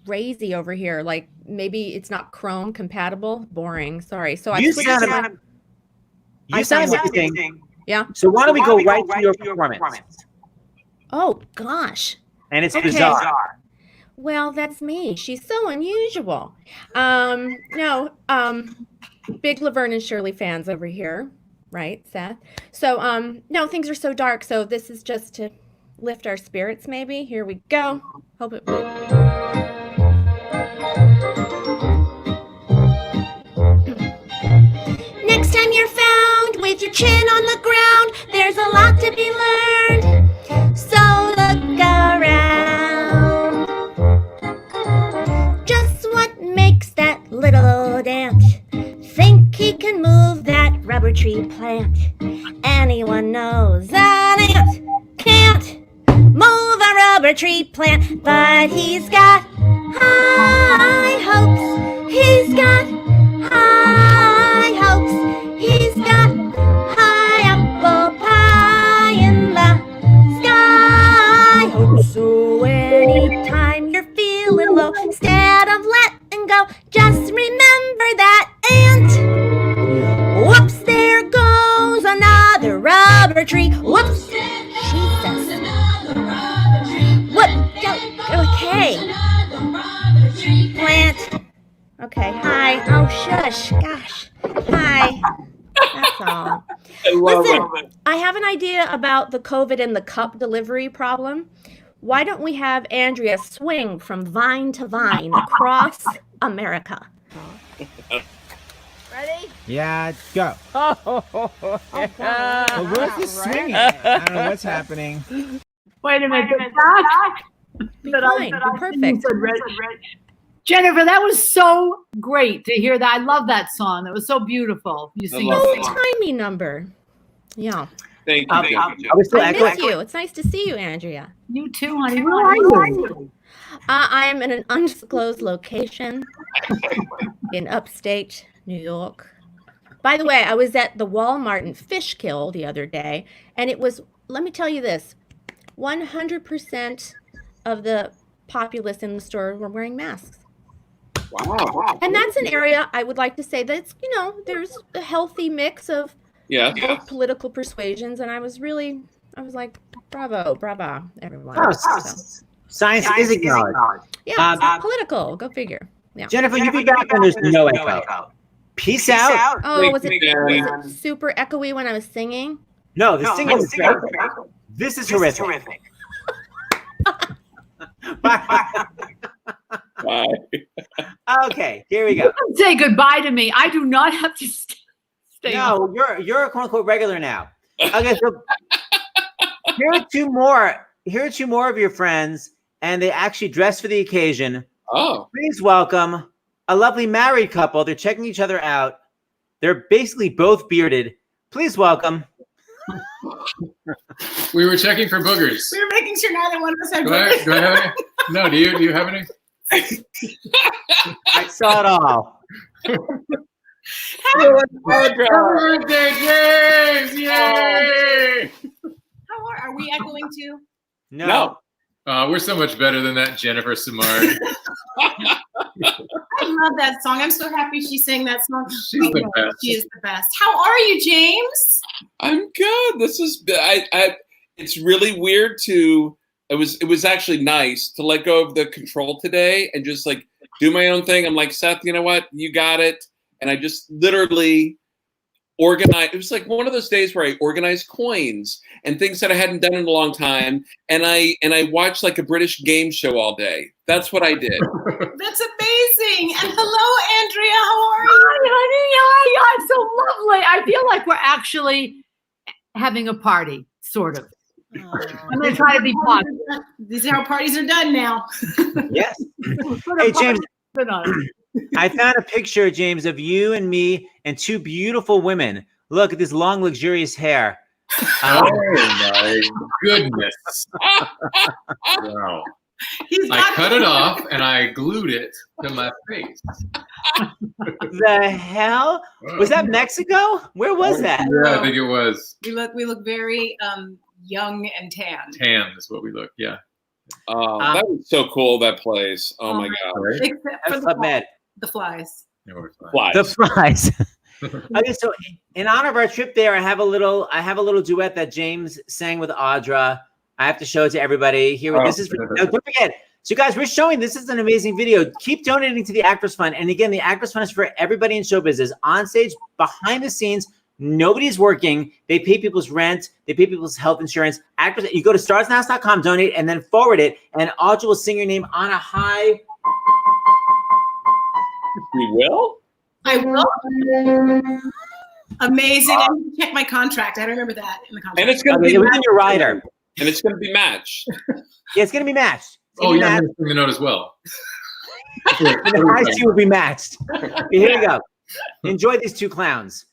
crazy over here. Like maybe it's not Chrome compatible. Boring. Sorry. So I switched to my. You sound amazing. Yeah. So why don't we go right to your performance? Oh gosh. And it's Okay. bizarre. Well, that's me. She's so unusual. No, big Laverne and Shirley fans over here, right, Seth? So, no, things are so dark. So this is just to lift our spirits, maybe. Here we go. Hope it. Next time you're found with your chin on the ground, there's a lot to be learned. So look around. Just what makes that little ant think he can move that rubber tree plant? Anyone knows an ant can't move a rubber tree plant, but he's got high hopes. He's got high hopes. He's got high apple pie in the sky. Hope so anytime you're feeling low, instead of letting go, just remember that ant. Whoops, there goes another rubber tree. Whoops, Jesus. What? Okay. Plant. Okay, hi. Oh, shush. Gosh. Hi. That's all. Listen, I have an idea about the COVID and the cup delivery problem. Why don't we have Andrea swing from vine to vine across America? Ready? Yeah, go. Well, where's the swinging? I don't know what's happening. Wait a minute. Be fine. Be perfect. Jennifer, that was so great to hear that. I love that song. That was so beautiful. You sing Old timey number. Yeah. Thank you. Thank you. I miss you. It's nice to see you, Andrea. You too, honey. Where are you? I am in an undisclosed location in upstate New York. By the way, I was at the Walmart in Fishkill the other day, and it was, let me tell you this, 100% of the populace in the store were wearing masks. Wow. And that's an area I would like to say that's, there's a healthy mix of both political persuasions. And I was like, bravo, everyone. Oh, So, science is acknowledged. yeah, it's political. Go figure. Yeah. Jennifer, you be back when there's no echo. Peace out. Oh, was it super echoey when I was singing? No, the singing is perfect. This is horrific. Bye. Bye. Okay, here we go. Say goodbye to me. I do not have to stay. No, you're a quote unquote regular now. Okay, so here are two more. Here are two more of your friends, and they actually dressed for the occasion. Oh, please welcome a lovely married couple. They're checking each other out. They're basically both bearded. Please welcome. We were checking for boogers. We were making sure neither one of us had Do boogers. I have any? No, do you have any? I saw it all. Happy birthday, James! Yay! How are we echoing too? No. We're so much better than that, Jennifer Samard. I love that song. I'm so happy she sang that song. She's the best. She is the best. How are you, James? I'm good. This is it's really weird to it was actually nice to let go of the control today and just like do my own thing. I'm like, Seth, you know what? You got it. And I just literally organized. It was like one of those days where I organized coins and things that I hadn't done in a long time. And I watched like a British game show all day. That's what I did. That's amazing. And hello, Andrea. How are you? Hi, honey. It's so lovely. I feel like we're actually having a party, sort of. I'm going to try to be positive. These are how parties are done now. Yes. Hey, James. I found a picture, James, of you and me and two beautiful women. Look at this long, luxurious hair. Oh my goodness! Wow. I cut it off and I glued it to my face. The hell? Was that Mexico? Where was that? Yeah, I think it was. We look very young and tan. Tan is what we look. Yeah. That was so cool. That place. Oh my god. Except for the flies. Flies. The flies. Okay, so in honor of our trip there, I have a little duet that James sang with Audra. I have to show it to everybody. Here, this is. No, don't forget. So, guys, we're showing this is an amazing video. Keep donating to the Actors Fund, and again, the Actors Fund is for everybody in show business. On stage, behind the scenes, nobody's working. They pay people's rent. They pay people's health insurance. Actors, you go to starsinthehouse.com, donate, and then forward it, and Audra will sing your name on a high. We will. I will. Amazing. I need to check my contract. I don't remember that in the contract. And it's going to be it was in your rider. And it's going to be matched. Yeah, it's going to be matched. Oh, yeah, I'm going to sing the note as well. The high C will be matched. Here we go. Enjoy these two clowns.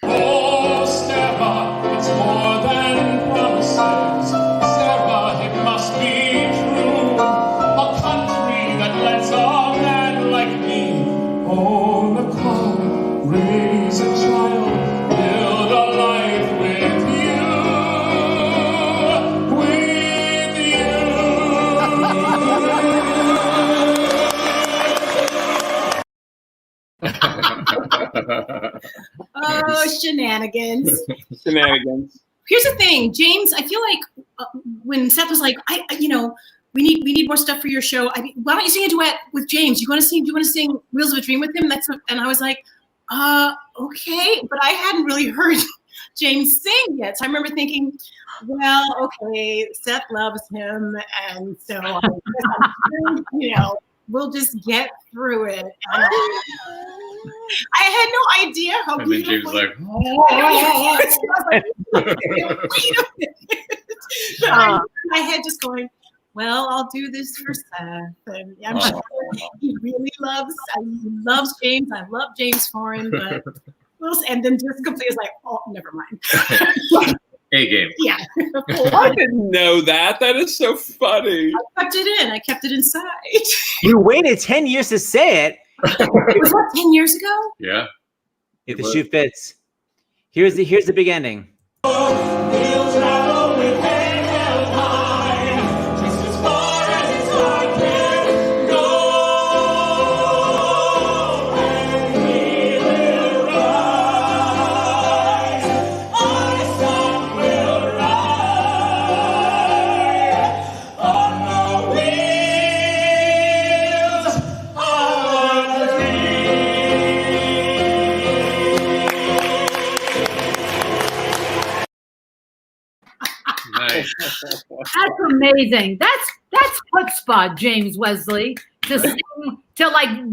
Oh, Sarah, it's more than promises. Sarah, it must be true. A country that lets a man like me own a car, raise a child, build a life with you. Oh, shenanigans. Shenanigans. Here's the thing, James. I feel like when Seth was like, we need more stuff for your show. Why don't you sing a duet with James? Do you want to sing Wheels of a Dream with him? And I was like, okay, but I hadn't really heard James sing yet. So I remember thinking, well, okay, Seth loves him, and so we'll just get through it. And I had no idea how and then beautiful. James Wait a minute. My head just going, well, I'll do this for Seth. And I'm sure he really loves James. I love James Foreign, but and then just completely is like, oh, never mind. A game. Yeah. I didn't know that. That is so funny. I kept it in. I kept it inside. You waited 10 years to say it. Was that 10 years ago? Yeah. If the shoe fits. Here's the big ending. Nice. That's amazing. That's chutzpah, James Wesley, to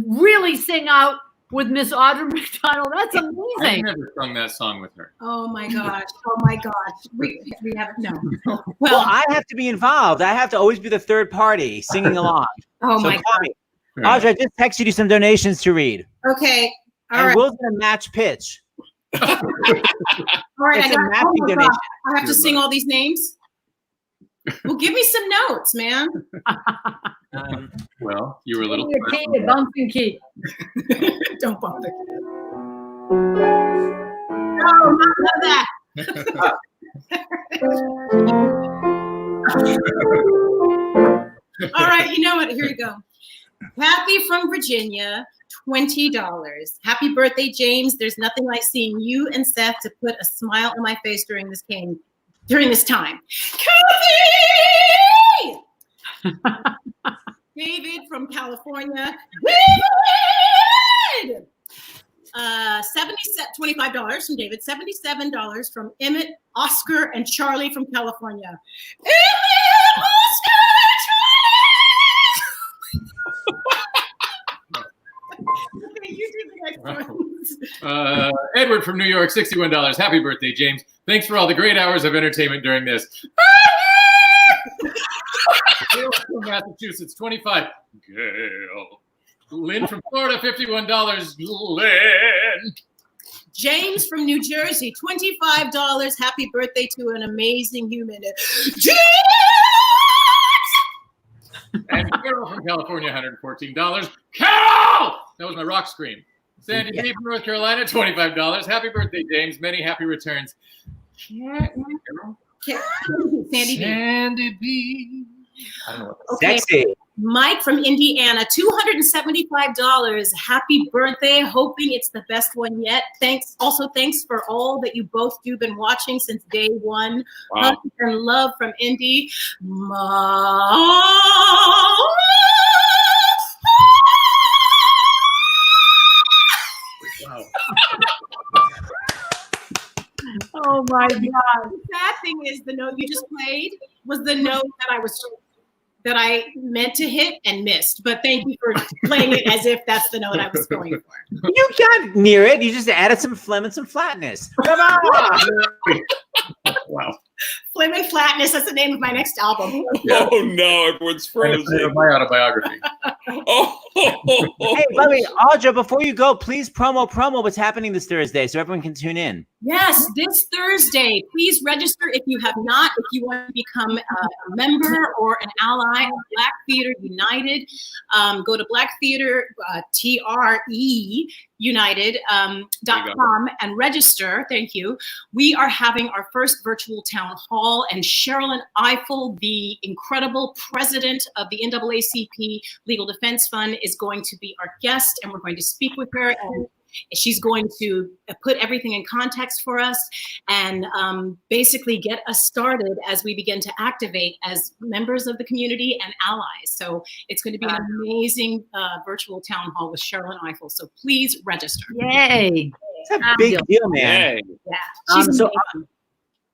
really sing out with Miss Audra McDonald. That's I've amazing. never sung that song with her. Oh my gosh. Oh my gosh. We have no. Well, I have to be involved. I have to always be the third party singing along. Oh so my call me. Audra, I just texted you some donations to read. Okay. All and right. Will's gonna match pitch. All right. It's a matching my donation. God. I have to sing all these names. Well, give me some notes, man. Well, you were a little. Bump and key. Don't bump it. No, not that. All right, you know what? Here you go. Kathy from Virginia, $20. Happy birthday, James. There's nothing like seeing you and Seth to put a smile on my face during this time. Kathy! David from California. David! $25 from David. $77 from Emmett, Oscar, and Charlie from California. Emmett, Oscar, Charlie! Okay, you do the next one. Edward from New York, $61. Happy birthday, James. Thanks for all the great hours of entertainment during this. Gail from Massachusetts, 25. Gail. Lynn from Florida, $51. Lynn. James from New Jersey, $25. Happy birthday to an amazing human. James! And Carol from California, $114. Carol! That was my rock scream. Sandy B from North Carolina, $25. Happy birthday, James. Many happy returns. Sandy B. I don't know what Okay. Sexy. Mike from Indiana, $275. Happy birthday. Hoping it's the best one yet. Thanks for all that you both do. Been watching since day one. Wow. Hugs and love from Indy. Wow. Oh my God. The sad thing is the note you just played was the note that I meant to hit and missed. But thank you for playing it as if that's the note I was going for. You got near it. You just added some phlegm and some flatness. Come on. Wow. Flame and Flatness, that's the name of my next album. Oh no, everyone's frozen. My autobiography. Oh. Hey, by the way, Audra, before you go, please promo what's happening this Thursday so everyone can tune in. Yes, this Thursday, please register if you have not, if you want to become a member or an ally of Black Theater United. Go to Black Theater, TREUnited.com and register. Thank you. We are having our first virtual town hall, and Sherilyn Eiffel, the incredible president of the NAACP Legal Defense Fund, is going to be our guest, and we're going to speak with her, and she's going to put everything in context for us and basically get us started as we begin to activate as members of the community and allies. So it's going to be an amazing virtual town hall with Sherilyn Eiffel. So please register. Yay. It's a big deal, man. Yay. Yeah. She's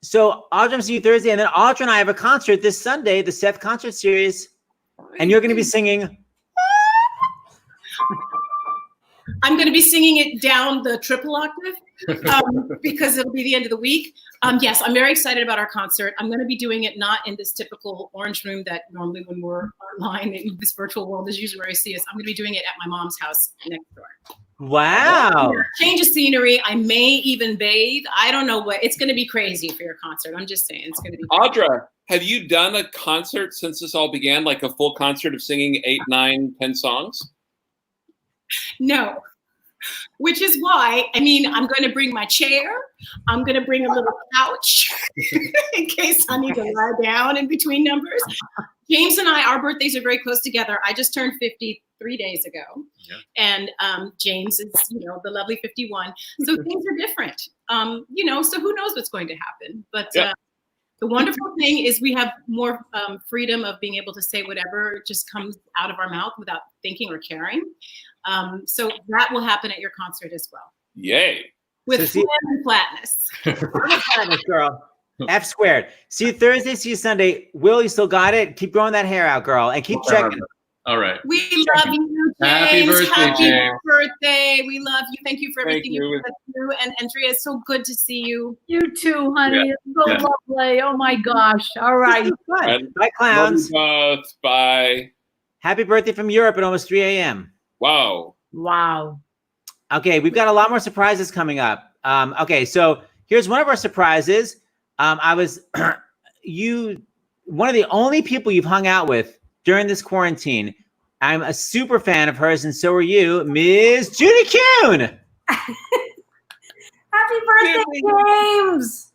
So Audra, see you Thursday, and then Audra and I have a concert this Sunday, the Seth concert series, and you're going to be singing. I'm going to be singing it down the triple octave because it'll be the end of the week. Yes, I'm very excited about our concert. I'm going to be doing it not in this typical orange room that normally when we're online in this virtual world is usually where I see us. I'm going to be doing it at my mom's house next door. Wow. Change of scenery. I may even bathe. I don't know what. It's going to be crazy for your concert. I'm just saying it's going to be crazy. Audra, have you done a concert since this all began, like a full concert of singing 8, 9, 10 songs? No, which is why, I mean, I'm going to bring my chair. I'm going to bring a little couch in case I need to lie down in between numbers. James and I, our birthdays are very close together. I just turned 50 3 days ago. Yeah. And James is, the lovely 51. So things are different, so who knows what's going to happen. But the wonderful thing is we have more freedom of being able to say whatever just comes out of our mouth without thinking or caring. So that will happen at your concert as well. Yay. With phlegm and flatness. Flatness, girl. F squared. See you Thursday, see you Sunday. Will, you still got it? Keep growing that hair out, girl. And keep checking. All right. We love you, James. Happy birthday, James. Birthday. We love you. Thank you for everything you do. And Andrea, it's so good to see you. You too, honey. It's so lovely. Oh my gosh. All right. Bye, clowns. Bye. Happy birthday from Europe at almost 3 a.m. Wow. Wow. Okay, we've got a lot more surprises coming up. Okay, so here's one of our surprises. I was one of the only people you've hung out with during this quarantine. I'm a super fan of hers, and so are you, Ms. Judy Kuhn. Happy birthday, James!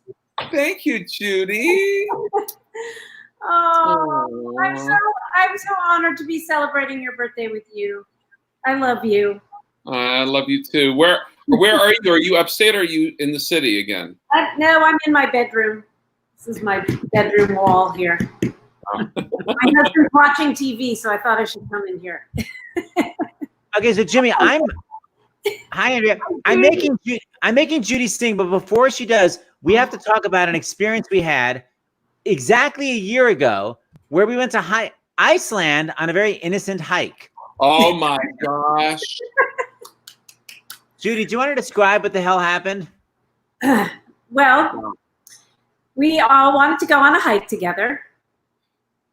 Thank you, Judy. Oh, I'm so honored to be celebrating your birthday with you. I love you. I love you too. Where are you? Are you upstate or are you in the city again? No, I'm in my bedroom. This is my bedroom wall here. My husband's watching TV, so I thought I should come in here. Okay, so Jimmy, hi Andrea. I'm making Judy sing, but before she does, we have to talk about an experience we had exactly a year ago where we went to Iceland on a very innocent hike. Oh my gosh. Judy, do you want to describe what the hell happened? Well, we all wanted to go on a hike together.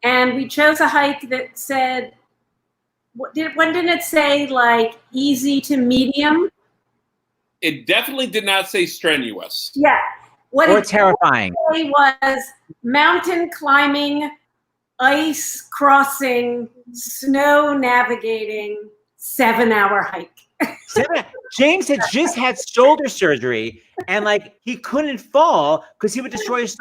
And we chose a hike that said, when didn't it say like easy to medium? It definitely did not say strenuous. Yeah. What or terrifying. It was mountain climbing ice crossing, snow navigating 7-hour hike. James had just had shoulder surgery, and like he couldn't fall because he would destroy his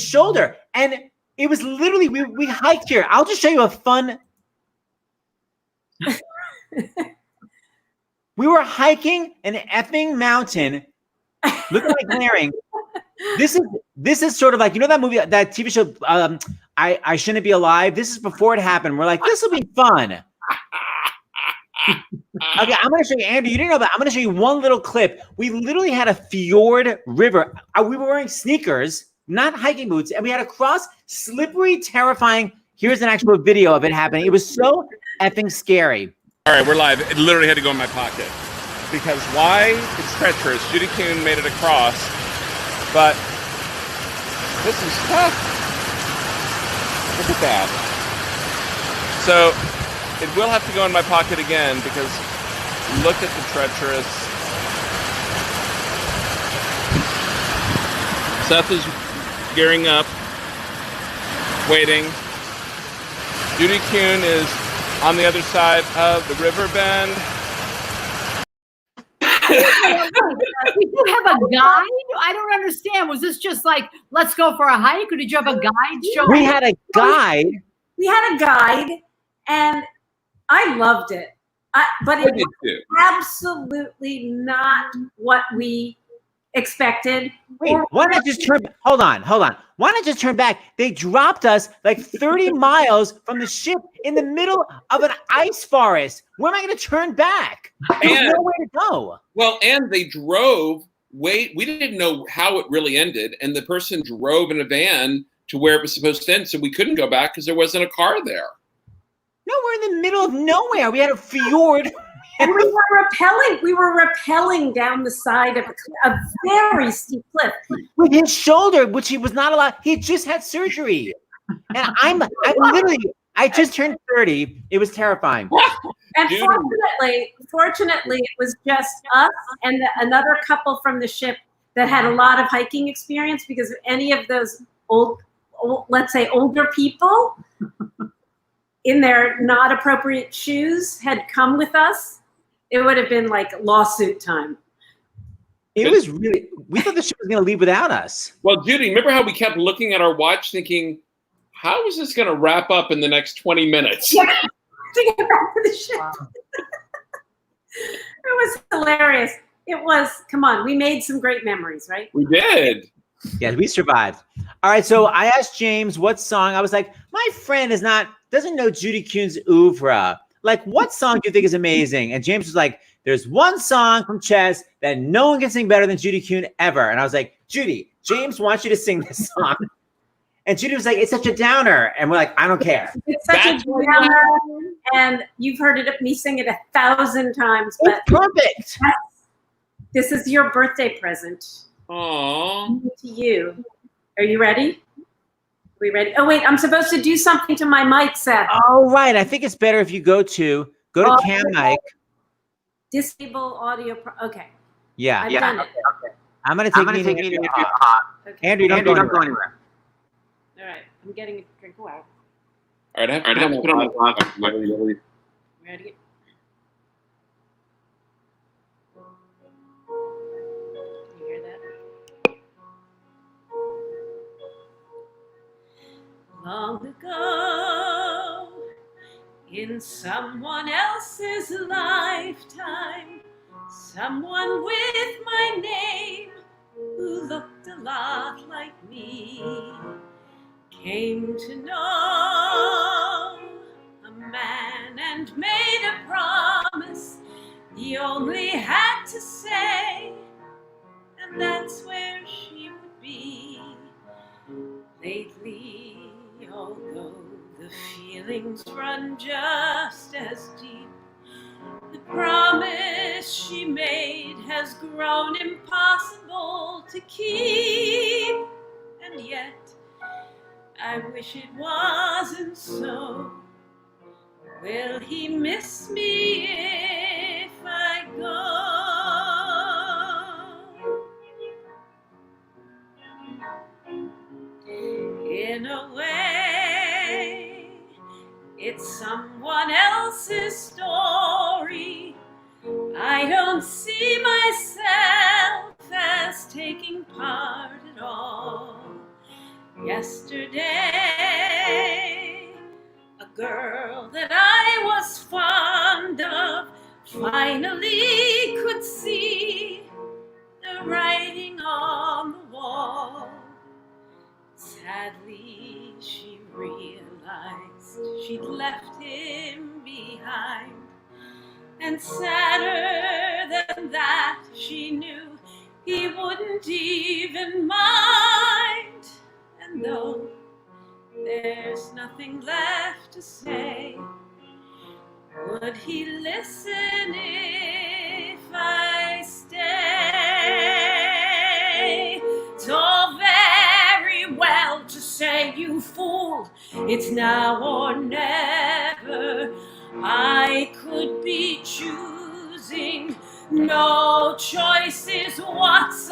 shoulder. And it was literally we hiked here. I'll just show you a fun. We were hiking an effing mountain. Look at my glaring. This is sort of like, you know that movie, that TV show, I Shouldn't Be Alive. This is before it happened. We're like, this will be fun. Okay, I'm going to show you, Andrew, you didn't know that. I'm going to show you one little clip. We literally had a fjord river. We were wearing sneakers, not hiking boots, and we had to cross slippery, terrifying. Here's an actual video of it happening. It was so effing scary. All right, we're live. It literally had to go in my pocket. Because why? It's treacherous. Judy Kuhn made it across, but this is tough. Look at that. So it will have to go in my pocket again because look at the treacherous. Seth is gearing up, waiting. Judy Kuhn is on the other side of the river bend. Did you have a guide? I don't understand. Was this just like, let's go for a hike, or did you have a guide show? We had a guide. We had a guide, and I loved it. But it was absolutely not what we expected. Wait, why not just turn? Hold on. Why not just turn back? They dropped us like 30 miles from the ship in the middle of an ice forest. Where am I going to turn back? There's nowhere to go. Well, and they drove. We didn't know how it really ended, and the person drove in a van to where it was supposed to end, so we couldn't go back because there wasn't a car there. No, we're in the middle of nowhere. We had a fjord. And we were rappelling down the side of a very steep cliff. With his shoulder, which he was not allowed. He just had surgery. And I'm literally, I just turned 30. It was terrifying. And fortunately, it was just us and another couple from the ship that had a lot of hiking experience, because if any of those let's say older people in their not appropriate shoes had come with us, it would have been like lawsuit time. It was really, we thought the ship was going to leave without us. Well, Judy, remember how we kept looking at our watch thinking, how is this going to wrap up in the next 20 minutes? Yeah, to get back to the ship. It was hilarious. It was, come on, we made some great memories, right? We did. Yeah, we survived. All right, so I asked James what song. I was like, my friend doesn't know Judy Kuhn's oeuvre. Like, what song do you think is amazing? And James was like, there's one song from Chess that no one can sing better than Judy Kuhn ever. And I was like, Judy, James wants you to sing this song. And Judy was like, it's such a downer. And we're like, I don't care. It's such a downer, and you've heard me sing it 1,000 times. But it's perfect. This is your birthday present. Aww. To you. Are you ready? Are we ready? Oh, wait, I'm supposed to do something to my mic, Seth. Oh, right. I think it's better if you go to Cam Mic. Disable audio. Okay. Yeah. I've done it. Okay. I'm going to take me to your pot. Okay. Andrew, don't go anywhere. All right. I'm getting a drink of water. All right, I have to put on my clock. Ready? You hear that? Long ago, in someone else's lifetime, someone with my name who looked a lot like me came to know a man and made a promise he only had to say, and that's where she would be. Lately, although the feelings run just as deep, the promise she made has grown impossible to keep, and yet I wish it wasn't so. Will he miss me if I go? In a way, someone else's story. I don't see myself as taking part at all. Yesterday, a girl that I was fond of finally could see the writing on the wall. Sadly, she realized she'd left him behind. And sadder than that, she knew he wouldn't even mind. And though there's nothing left to say, would he listen if I stay? It's all very well to say, you fool, it's now or never. I could be choosing no choices whatsoever.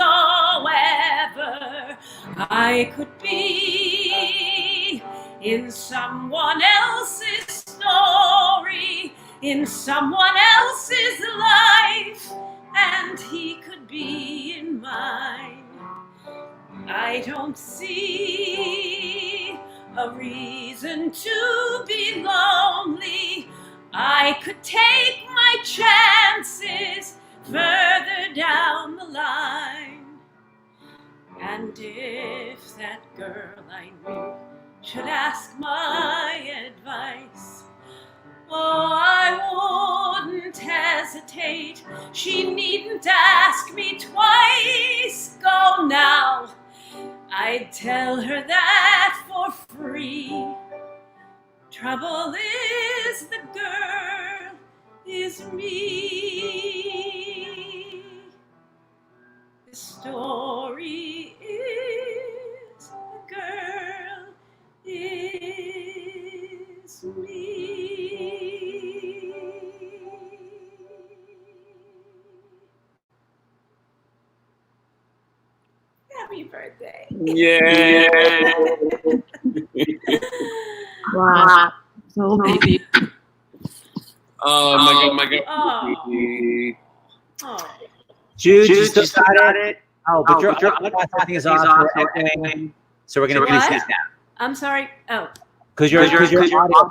I could be in someone else's story, in someone else's life, and he could be in mine. I don't see a reason to be lonely. I could take my chances further down the line. And if that girl I knew should ask my advice, oh, I wouldn't hesitate. She needn't ask me twice. Go now, I'd tell her that for free. Trouble is the girl is me. The story is the girl is me. Happy birthday. Yeah. Wow. So baby. Oh my god. Oh. Jude, you still got it? Oh, but your podcasting is off. So we're going to What? repeat that. I'm sorry. Oh. Because your audio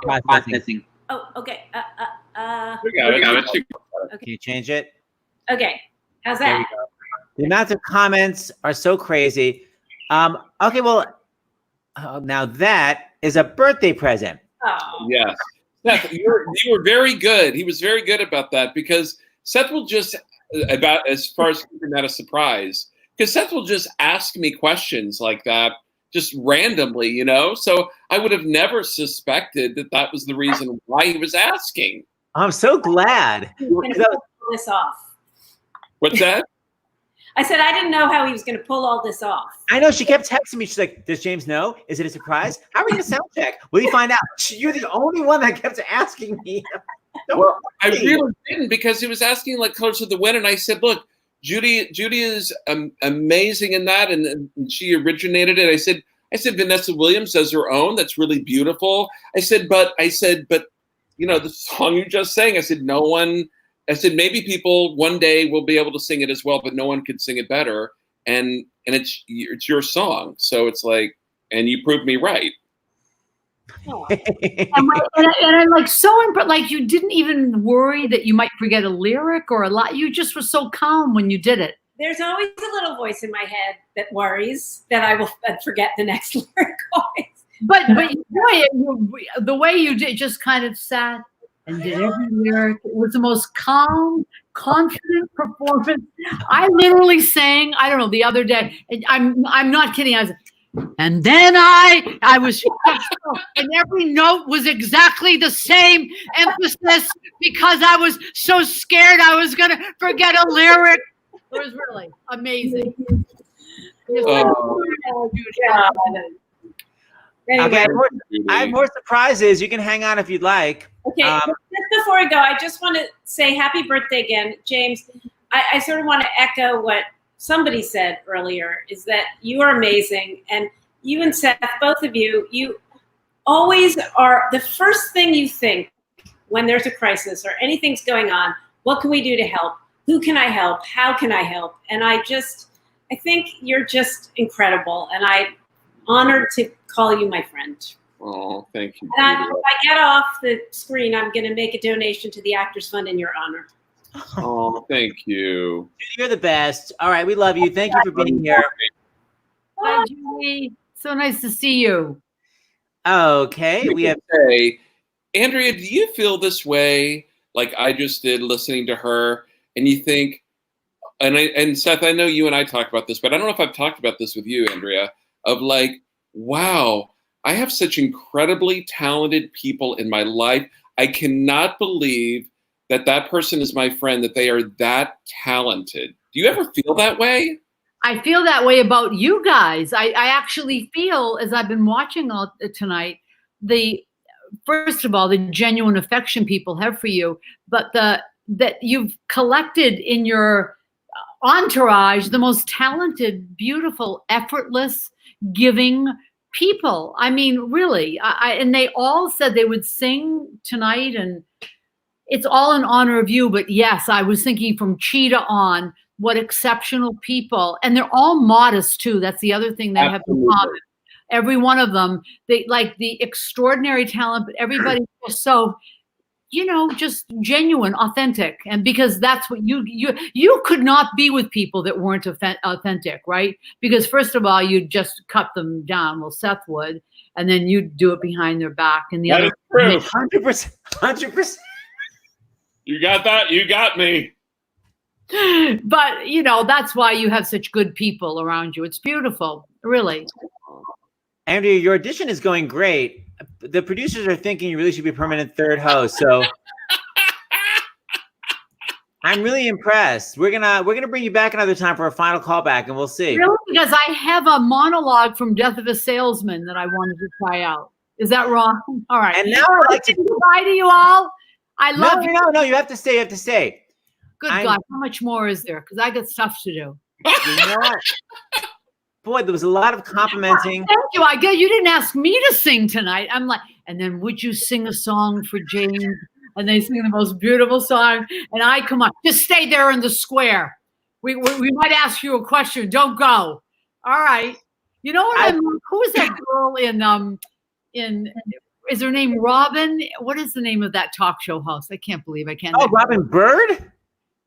podcasting. Oh, okay. We got it. Can you change it? Okay. How's There we that? go. The amounts of comments are so crazy. Okay, well, now that is a birthday present. Oh. Yes. Seth, you were very good. He was very good about that because Seth will just, about as far as keeping that a surprise, because Seth will just ask me questions like that just randomly, you know? So I would have never suspected that that was the reason why he was asking. I'm so glad. Pull this off. What's that? I said I didn't know how he was going to pull all this off. I know. She kept texting me. She's like, does James know? Is it a surprise? How are we going to sound check? Will you find out? You're the only one that kept asking me. Well, I really didn't because he was asking like Colors of the Wind. And I said, look, Judy is amazing in that. And she originated it. I said, Vanessa Williams does her own. That's really beautiful. I said, but you know, the song you just sang, I said, no one. I said, maybe people one day will be able to sing it as well, but no one can sing it better. And it's your song. So it's like, and you proved me right. and I'm like so impressed. Like you didn't even worry that you might forget a lyric or a lot. You just were so calm when you did it. There's always a little voice in my head that worries that I will forget the next lyric always. But boy, the way you did just kind of sat and did every lyric. It was the most calm, confident performance. I literally sang, I don't know, the other day. And I'm not kidding. I was, and then I was, and every note was exactly the same emphasis because I was so scared I was going to forget a lyric. It was really amazing. Anyway. Okay, I have more surprises. You can hang on if you'd like. Okay, just before we go, I just want to say happy birthday again, James. I sort of want to echo what somebody said earlier, is that you are amazing. And you and Seth, both of you, you always are, the first thing you think when there's a crisis or anything's going on, what can we do to help? Who can I help? How can I help? And I think you're just incredible. And I'm honored to call you my friend. Oh, thank you. And if I get off the screen, I'm going to make a donation to the Actors Fund in your honor. Oh, thank you. You're the best. All right, we love you. Thank you for being here. Bye, Julie. So nice to see you. Okay, we have. Hey, Andrea, do you feel this way like I just did listening to her? And you think, and Seth, I know you and I talked about this, but I don't know if I've talked about this with you, Andrea, of like, wow, I have such incredibly talented people in my life. I cannot believe that person is my friend, that they are that talented. Do you ever feel that way? I feel that way about you guys. I actually feel, as I've been watching all tonight, first of all, the genuine affection people have for you, but that you've collected in your entourage the most talented, beautiful, effortless, giving people. I mean, really. And they all said they would sing tonight, and it's all in honor of you. But yes, I was thinking from Cheetah on, what exceptional people. And they're all modest too. That's the other thing they have in common. Every one of them, they like the extraordinary talent, but everybody was so, just genuine, authentic. And because that's what you could not be with people that weren't authentic, right? Because first of all, you'd just cut them down. Well, Seth would, and then you'd do it behind their back. And the That other, is true. 100%. You got that? You got me. But that's why you have such good people around you. It's beautiful, really. Andrea, your audition is going great. The producers are thinking you really should be a permanent third host. So I'm really impressed. We're gonna bring you back another time for a final callback, and we'll see. Really? Because I have a monologue from Death of a Salesman that I wanted to try out. Is that wrong? All right. And now I'd like to goodbye to you all. I love you. No, you have to stay. You have to stay. Good God, how much more is there? Because I got stuff to do. You know what? Boy, there was a lot of complimenting. Thank you. I guess you didn't ask me to sing tonight. I'm like, and then would you sing a song for James? And they sing the most beautiful song. And I come on, just stay there in the square. We might ask you a question. Don't go. All right. You know what? Who is that girl in? Is her name Robin? What is the name of that talk show host? I can't believe I can't. Oh, Robin Bird?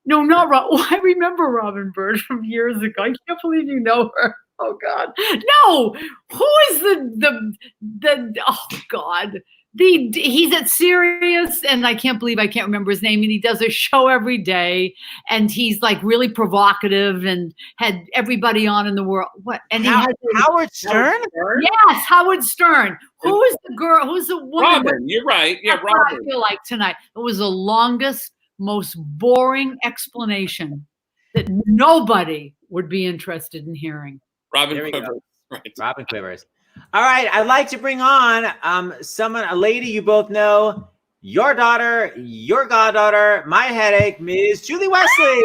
No, not Robin. Oh, I remember Robin Bird from years ago. I can't believe you know her. Oh God, no! Who is the? Oh God, he's at Sirius, and I can't believe I can't remember his name. And he does a show every day, and he's like really provocative, and had everybody on in the world. What? And he has Howard Stern. Yes, Howard Stern. Who is the girl? Who's the woman? Robin, you're right. Yeah, That's what Robin. I feel like tonight. It was the longest, most boring explanation that nobody would be interested in hearing. Robin Quivers. Right. Robin Quivers. All right. I'd like to bring on a lady you both know, your daughter, your goddaughter, my headache, Ms. Julie Wesley.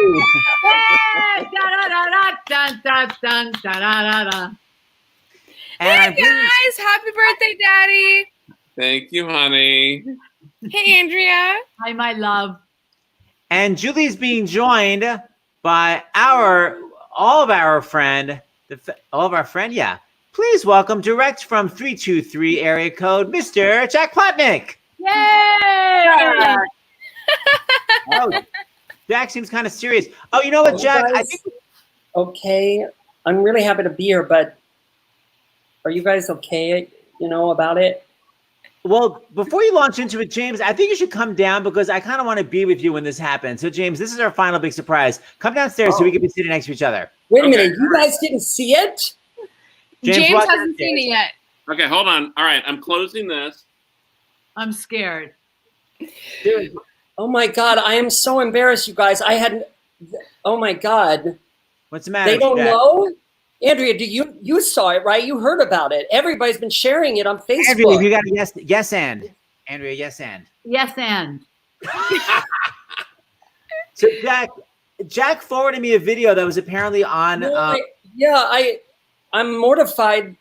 Hey guys, happy birthday, Daddy. Thank you, honey. Hey, Andrea. Hi, my love. And Julie's being joined by all of our friend, yeah. Please welcome direct from 323 area code, Mr. Jack Plotnick. Yay! Oh, Jack seems kind of serious. Oh, you know what, Jack? Okay, I'm really happy to be here, but are you guys okay, about it? Well, before you launch into it, James, I think you should come down because I kind of want to be with you when this happens. So, James, this is our final big surprise. Come downstairs so we can be sitting next to each other. Wait a minute, you guys didn't see it? James hasn't seen it yet. Okay, hold on. All right, I'm closing this. I'm scared. Dude, oh my God, I am so embarrassed, you guys. Oh my God. What's the matter? They don't know? Andrea, you saw it, right? You heard about it. Everybody's been sharing it on Facebook. Andrea, you got a yes and. Andrea, yes and. Yes and. So Jack forwarded me a video that was apparently on. I'm mortified.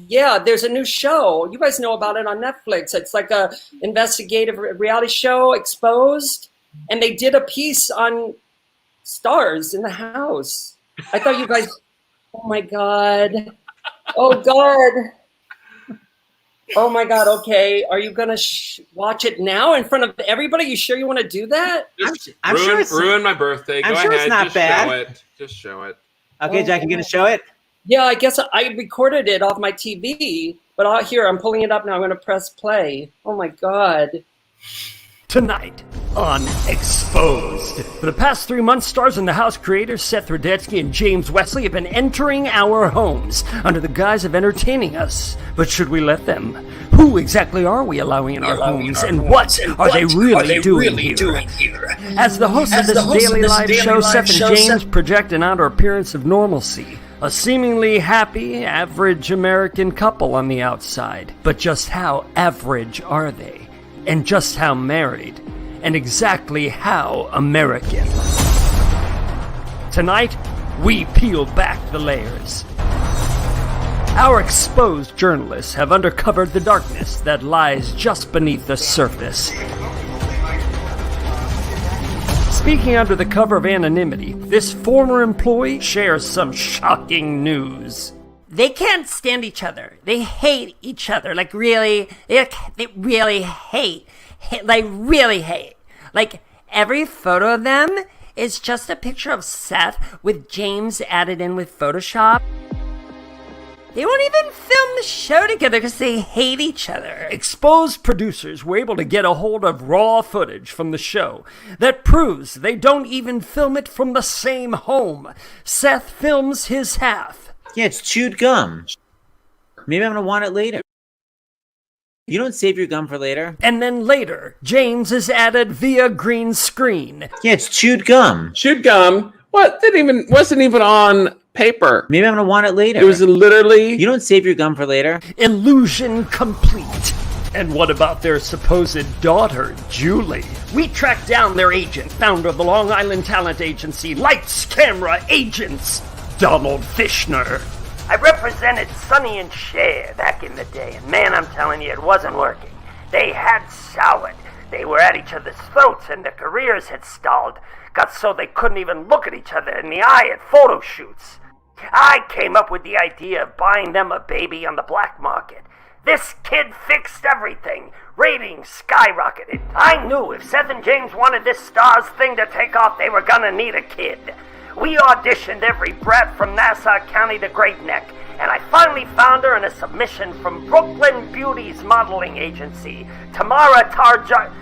Yeah, there's a new show. You guys know about it on Netflix. It's like a investigative reality show, Exposed. And they did a piece on stars in the house. I thought you guys, oh my God. Oh God. Oh my God. Okay. Are you going to watch it now in front of everybody? You sure you want to do that? I'm sure it's ruin my birthday. I'm Go sure ahead. it's not just bad. show it. Just show it. Okay, Jack, you gonna show it? Yeah, I guess I recorded it off my TV, but I'm pulling it up now. I'm going to press play. Oh my God. Tonight on Exposed. For the past 3 months, Stars in the House creators Seth Rudetsky and James Wesley have been entering our homes under the guise of entertaining us. But should we let them? Who exactly are we allowing in our homes, and what are they really doing here? As the host of this daily live show, Seth and James project an outer appearance of normalcy. A seemingly happy, average American couple on the outside. But just how average are they? And just how married? And exactly how American? Tonight, we peel back the layers. Our exposed journalists have uncovered the darkness that lies just beneath the surface. Speaking under the cover of anonymity, this former employee shares some shocking news. They can't stand each other. They hate each other. Like, really, they really hate. Really hate. Like, every photo of them is just a picture of Seth with James added in with Photoshop. They won't even film the show together because they hate each other. Exposed producers were able to get a hold of raw footage from the show that proves they don't even film it from the same home. Seth films his half. Yeah, it's chewed gum. Maybe I'm gonna want it later. You don't save your gum for later? And then later, James is added via green screen. Yeah, it's chewed gum. Chewed gum? What? That wasn't even on paper. Maybe I'm gonna want it later. It was literally... You don't save your gum for later? Illusion complete. And what about their supposed daughter, Julie? We tracked down their agent, founder of the Long Island talent agency, Lights, Camera, Agents, Donald Fishner. I represented Sonny and Cher back in the day, and man, I'm telling you, it wasn't working. They had soured. They were at each other's throats, and their careers had stalled. Got so they couldn't even look at each other in the eye at photo shoots. I came up with the idea of buying them a baby on the black market. This kid fixed everything. Ratings skyrocketed. I knew if Seth and James wanted this Stars thing to take off, they were gonna need a kid. We auditioned every brat from Nassau County to Great Neck, and I finally found her in a submission from Brooklyn Beauty's modeling agency, Tamara Tarajara.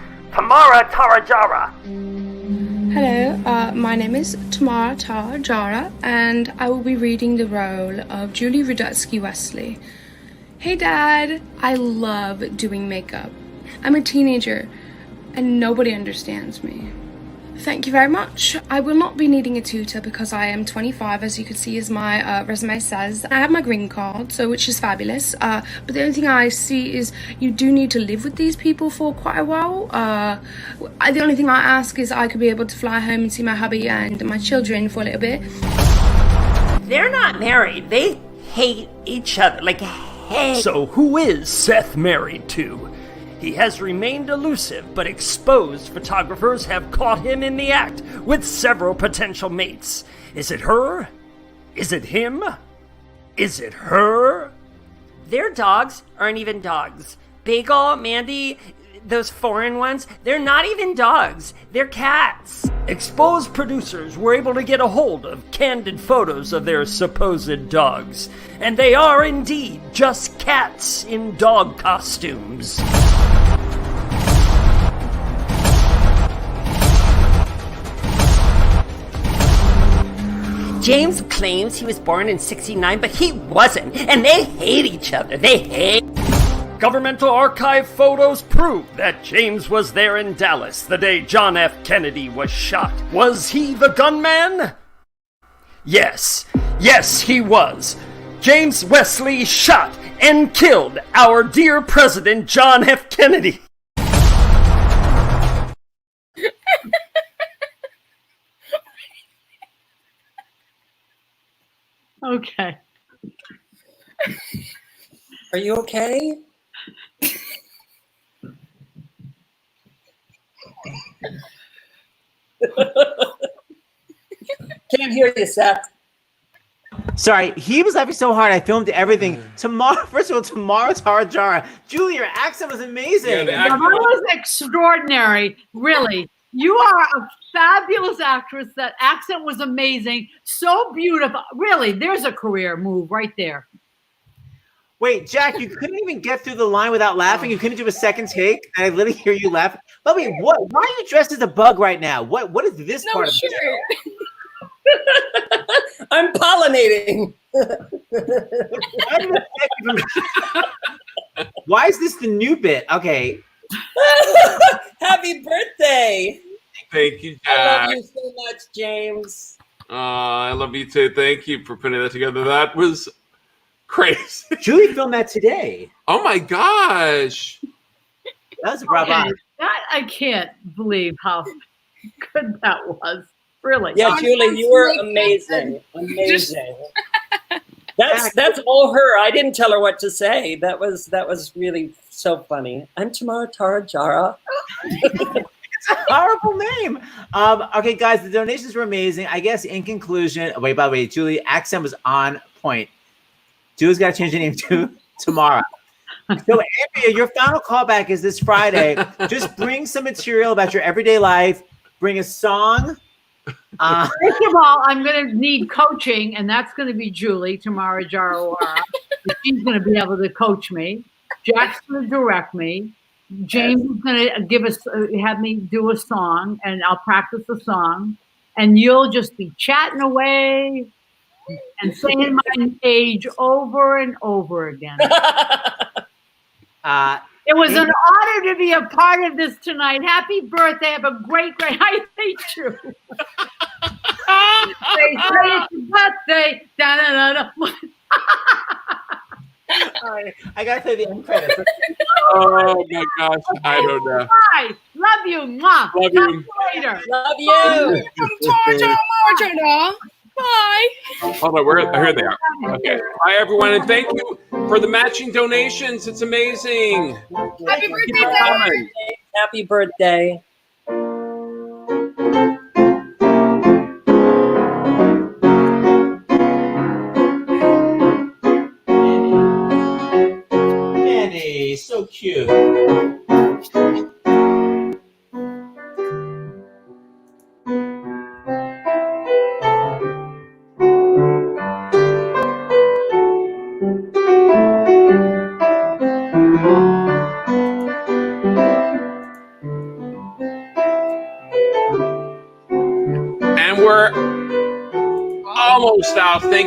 Hello, my name is Tamara Tarajara, and I will be reading the role of Julie Rudetsky Wesley. Hey Dad, I love doing makeup. I'm a teenager, and nobody understands me. Thank you very much. I will not be needing a tutor because I am 25, as you can see as my resume says. I have my green card, which is fabulous. But the only thing I see is you do need to live with these people for quite a while. The only thing I ask is I could be able to fly home and see my hubby and my children for a little bit. They're not married. They hate each other. Like, hate. So who is Seth married to? He has remained elusive, but exposed photographers have caught him in the act with several potential mates. Is it her? Is it him? Is it her? Their dogs aren't even dogs. Bagel, Mandy, those foreign ones, they're not even dogs. They're cats. Exposed producers were able to get a hold of candid photos of their supposed dogs. And they are indeed just cats in dog costumes. James claims he was born in '69, but he wasn't. And they hate each other. They hate... Governmental archive photos prove that James was there in Dallas the day John F. Kennedy was shot. Was he the gunman? Yes, he was. James Wesley shot and killed our dear President John F. Kennedy. Okay. Are you okay? Can't hear you, Seth. Sorry, he was laughing so hard. I filmed everything. Tomorrow, first of all, Tamara Tarajara. Julie, your accent was amazing. That was extraordinary. Really. You are a fabulous actress. That accent was amazing. So beautiful. Really, there's a career move right there. Wait, Jack, you couldn't even get through the line without laughing. You couldn't do a second take, and I literally hear you laugh. But wait, what? Why are you dressed as a bug right now? What is this part of the show? I'm pollinating. Why is this the new bit? Okay. Happy birthday. Thank you, I Jack. love you so much, James. I love you too. Thank you for putting that together. That was crazy. Julie filmed that today. Oh my gosh. That was bravo. That I can't believe how good that was. Really. Yeah, Julie, you were amazing. Amazing. That's all her. I didn't tell her what to say. That was really so funny. I'm Tamara Tarajara. It's a horrible name. Okay, guys, the donations were amazing. I guess in conclusion, wait, by the way, Julie, accent was on point. Julie's got to change the name to Tamara. So, Andrea, your final callback is this Friday. Just bring some material about your everyday life. Bring a song. First of all, I'm going to need coaching, and that's going to be Julie, Tamara Jarawara. She's going to be able to coach me. Jack's going to direct me. James is going to have me do a song, and I'll practice the song. And you'll just be chatting away and saying my age over and over again. It was an honor to be a part of this tonight. Happy birthday. Have a great, I hate you. They say it's your birthday. Da-da-da-da. I got to play the end credits. Oh my gosh. I don't know. Bye. Love you. Mwah. Love Talk you. to you later. Love you. Bye. Oh no, here they are. Okay. Bye everyone, and thank you for the matching donations. It's amazing. Happy birthday, Keep it coming. Happy birthday. Manny, so cute. And we're almost out. Thank